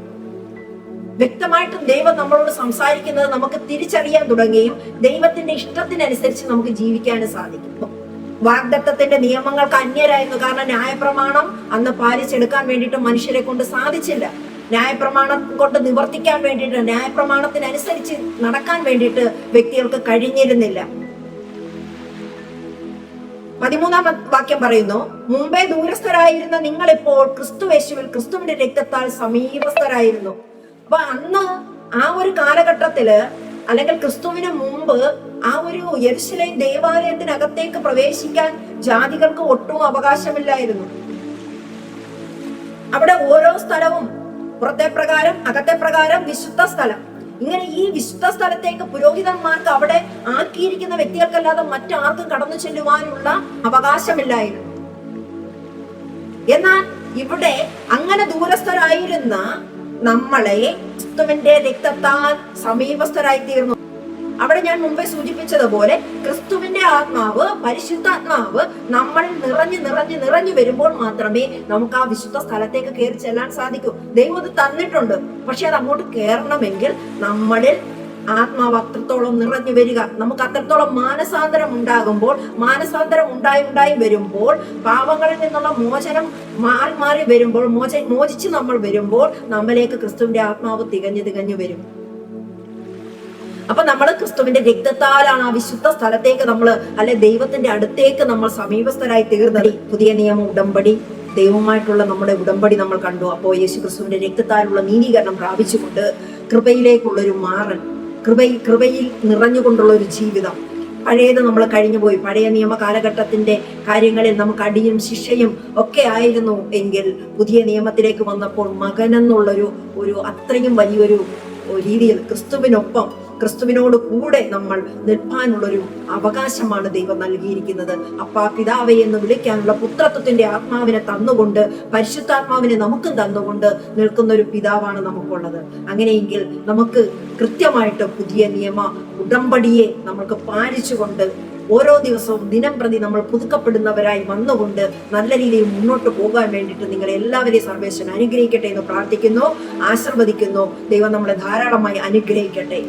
വ്യക്തമായിട്ട് ദൈവം നമ്മളോട് സംസാരിക്കുന്നത് നമുക്ക് തിരിച്ചറിയാൻ തുടങ്ങുകയും ദൈവത്തിന്റെ ഇഷ്ടത്തിനനുസരിച്ച് നമുക്ക് ജീവിക്കാനും സാധിക്കും. വാഗ്ദത്തത്തിന്റെ നിയമങ്ങൾക്ക് അന്യരായിരുന്നു. കാരണം ന്യായപ്രമാണം അന്ന് പാലിച്ചെടുക്കാൻ വേണ്ടിയിട്ട് മനുഷ്യരെ കൊണ്ട് സാധിച്ചില്ല. ന്യായപ്രമാണം കൊണ്ട് നിവർത്തിക്കാൻ വേണ്ടിയിട്ട്, ന്യായപ്രമാണത്തിനനുസരിച്ച് നടക്കാൻ വേണ്ടിയിട്ട് വ്യക്തികൾക്ക് കഴിഞ്ഞിരുന്നില്ല. 13-ാം വാക്യം പറയുന്നു, മുമ്പേ ദൂരസ്ഥരായിരുന്ന നിങ്ങൾ ഇപ്പോൾ ക്രിസ്തുവേശുവിൽ ക്രിസ്തുവിന്റെ രക്തത്താൽ സമീപസ്ഥരായിരുന്നു. അപ്പൊ അന്ന് ആ ഒരു കാലഘട്ടത്തില്, അല്ലെങ്കിൽ ക്രിസ്തുവിന് മുമ്പ്, ആ ഒരു യെരുശലേം ദേവാലയത്തിനകത്തേക്ക് പ്രവേശിക്കാൻ ജാതികൾക്ക് ഒട്ടും അവകാശമില്ലായിരുന്നു. അവിടെ ഓരോ സ്ഥലവും പുറത്തെ പ്രകാരം, അകത്തെ പ്രകാരം വിശുദ്ധ സ്ഥലം. ഇങ്ങനെ ഈ വിശുദ്ധ സ്ഥലത്തേക്ക് പുരോഹിതന്മാർക്ക് അവിടെ ആക്കിയിരിക്കുന്ന വ്യക്തികൾക്കല്ലാതെ മറ്റാർക്കും കടന്നു ചെല്ലുവാനുള്ള അവകാശമില്ലായിരുന്നു. എന്നാൽ ഇവിടെ അങ്ങനെ ദൂരസ്ഥരായിരുന്ന നമ്മളെ ക്രിസ്തുവിന്റെ രക്തത്താൽ സമീപസ്ഥരായി തീർന്നു. അവിടെ ഞാൻ മുമ്പേ സൂചിപ്പിച്ചതുപോലെ ക്രിസ്തുവിന്റെ ആത്മാവ്, പരിശുദ്ധാത്മാവ് നമ്മളിൽ നിറഞ്ഞു വരുമ്പോൾ മാത്രമേ നമുക്ക് ആ വിശുദ്ധ സ്ഥലത്തേക്ക് കയറി ചെല്ലാൻ സാധിക്കൂ. ദൈവം അത് തന്നിട്ടുണ്ട്. പക്ഷെ അത് അങ്ങോട്ട് കയറണമെങ്കിൽ നമ്മളിൽ ആത്മാവ് അത്രത്തോളം നിറഞ്ഞു വരിക, നമുക്ക് അത്രത്തോളം മാനസാന്തരം ഉണ്ടാകുമ്പോൾ, മാനസാന്തരം ഉണ്ടായി വരുമ്പോൾ, പാപങ്ങളിൽ നിന്നുള്ള മോചനം മാറി വരുമ്പോൾ, മോചിച്ച് നമ്മൾ വരുമ്പോൾ നമ്മളിലേക്ക് ക്രിസ്തുവിന്റെ ആത്മാവ് തികഞ്ഞു വരും. അപ്പൊ നമ്മൾ ക്രിസ്തുവിന്റെ രക്തത്താലാണ് ആ വിശുദ്ധ സ്ഥലത്തേക്ക് അല്ലെ ദൈവത്തിന്റെ അടുത്തേക്ക് നമ്മൾ സമീപസ്ഥരായി തീർന്നത്. പുതിയ നിയമ ഉടമ്പടി, ദൈവവുമായിട്ടുള്ള നമ്മുടെ ഉടമ്പടി നമ്മൾ കണ്ടു. അപ്പോൾ യേശു ക്രിസ്തുവിന്റെ രക്തത്താലുള്ള നീതീകരണം പ്രാപിച്ചുകൊണ്ട് കൃപയിലേക്കുള്ളൊരു മാറൽ, കൃപയിൽ നിറഞ്ഞുകൊണ്ടുള്ള ഒരു ജീവിതം. പഴയത് നമ്മൾ കഴിഞ്ഞുപോയി. പഴയ നിയമ കാലഘട്ടത്തിന്റെ കാര്യങ്ങളിൽ നമുക്ക് അടിയും ശിക്ഷയും ഒക്കെ ആയിരുന്നു എങ്കിൽ പുതിയ നിയമത്തിലേക്ക് വന്നപ്പോൾ മകനെന്നുള്ളൊരു അത്രയും വലിയൊരു രീതിയിൽ ക്രിസ്തുവിനൊപ്പം, ക്രിസ്തുവിനോട് കൂടെ നമ്മൾ നിൽപ്പാനുള്ളൊരു അവകാശമാണ് ദൈവം നൽകിയിരിക്കുന്നത്. അപ്പാ പിതാവേ എന്ന് വിളിക്കാനുള്ള പുത്രത്വത്തിന്റെ ആത്മാവിനെ തന്നുകൊണ്ട്, പരിശുദ്ധാത്മാവിനെ നമുക്കും തന്നുകൊണ്ട് നിൽക്കുന്ന ഒരു പിതാവാണ് നമുക്കുള്ളത്. അങ്ങനെയെങ്കിൽ നമുക്ക് കൃത്യമായിട്ട് പുതിയ നിയമ ഉടമ്പടിയെ നമുക്ക് പാലിച്ചുകൊണ്ട് ഓരോ ദിവസവും ദിനം പ്രതി നമ്മൾ പുതുക്കപ്പെടുന്നവരായി വന്നുകൊണ്ട് നല്ല രീതിയിൽ മുന്നോട്ട് പോകാൻ വേണ്ടിയിട്ട് നിങ്ങളെ എല്ലാവരെയും സർവേശ്വരൻ അനുഗ്രഹിക്കട്ടെ എന്ന് പ്രാർത്ഥിക്കുന്നു, ആശീർവദിക്കുന്നു. ദൈവം നമ്മളെ ധാരാളമായി അനുഗ്രഹിക്കട്ടെ.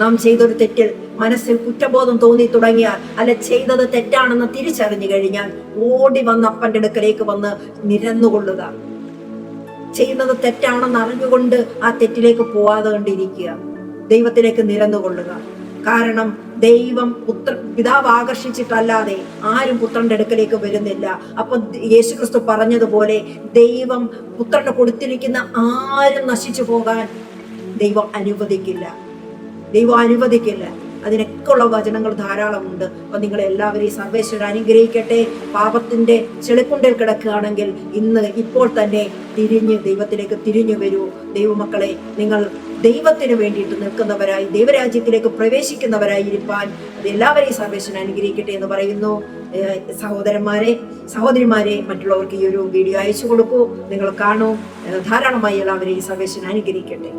നാം ചെയ്തൊരു തെറ്റിൽ മനസ്സിൽ കുറ്റബോധം തോന്നി തുടങ്ങിയാൽ, അല്ലെ ചെയ്തത് തെറ്റാണെന്ന് തിരിച്ചറിഞ്ഞു കഴിഞ്ഞാൽ ഓടി വന്ന് അപ്പന്റെ അടുക്കലേക്ക് വന്ന് നിരന്നുകൊള്ളുക. ചെയ്യുന്നത് തെറ്റാണെന്ന് അറിഞ്ഞുകൊണ്ട് ആ തെറ്റിലേക്ക് പോവാതെ കണ്ടിരിക്കുക, ദൈവത്തിലേക്ക് നിരന്നുകൊള്ളുക. കാരണം ദൈവം പിതാവ് ആകർഷിച്ചിട്ടല്ലാതെ ആരും പുത്രന്റെ അടുക്കലേക്ക് വരുന്നില്ല. അപ്പൊ യേശുക്രിസ്തു പറഞ്ഞതുപോലെ ദൈവം പുത്രന് കൊടുത്തിരിക്കുന്ന ആരും നശിച്ചു പോകാൻ ദൈവം അനുവദിക്കില്ല. അതിനൊക്കെ ഉള്ള വചനങ്ങൾ ധാരാളമുണ്ട്. അപ്പൊ നിങ്ങളെ എല്ലാവരെയും സർവേശ്വരൻ അനുഗ്രഹിക്കട്ടെ. പാപത്തിന്റെ ചെളിക്കുണ്ടിൽ കിടക്കുകയാണെങ്കിൽ ഇപ്പോൾ തന്നെ ദൈവത്തിലേക്ക് തിരിഞ്ഞു വരൂ. ദൈവമക്കളെ, നിങ്ങൾ ദൈവത്തിന് വേണ്ടിയിട്ട് നിൽക്കുന്നവരായി, ദൈവരാജ്യത്തിലേക്ക് പ്രവേശിക്കുന്നവരായി ഇരിപ്പാൻ എല്ലാവരെയും സർവേശ്വരൻ അനുഗ്രഹിക്കട്ടെ എന്ന് പറയുന്നു. സഹോദരിമാരെ, മറ്റുള്ളവർക്ക് ഈ ഒരു വീഡിയോ അയച്ചു കൊടുക്കൂ. നിങ്ങൾ കാണൂ. ധാരാളമായി എല്ലാവരെയും സർവേശ്വരൻ അനുഗ്രഹിക്കട്ടെ.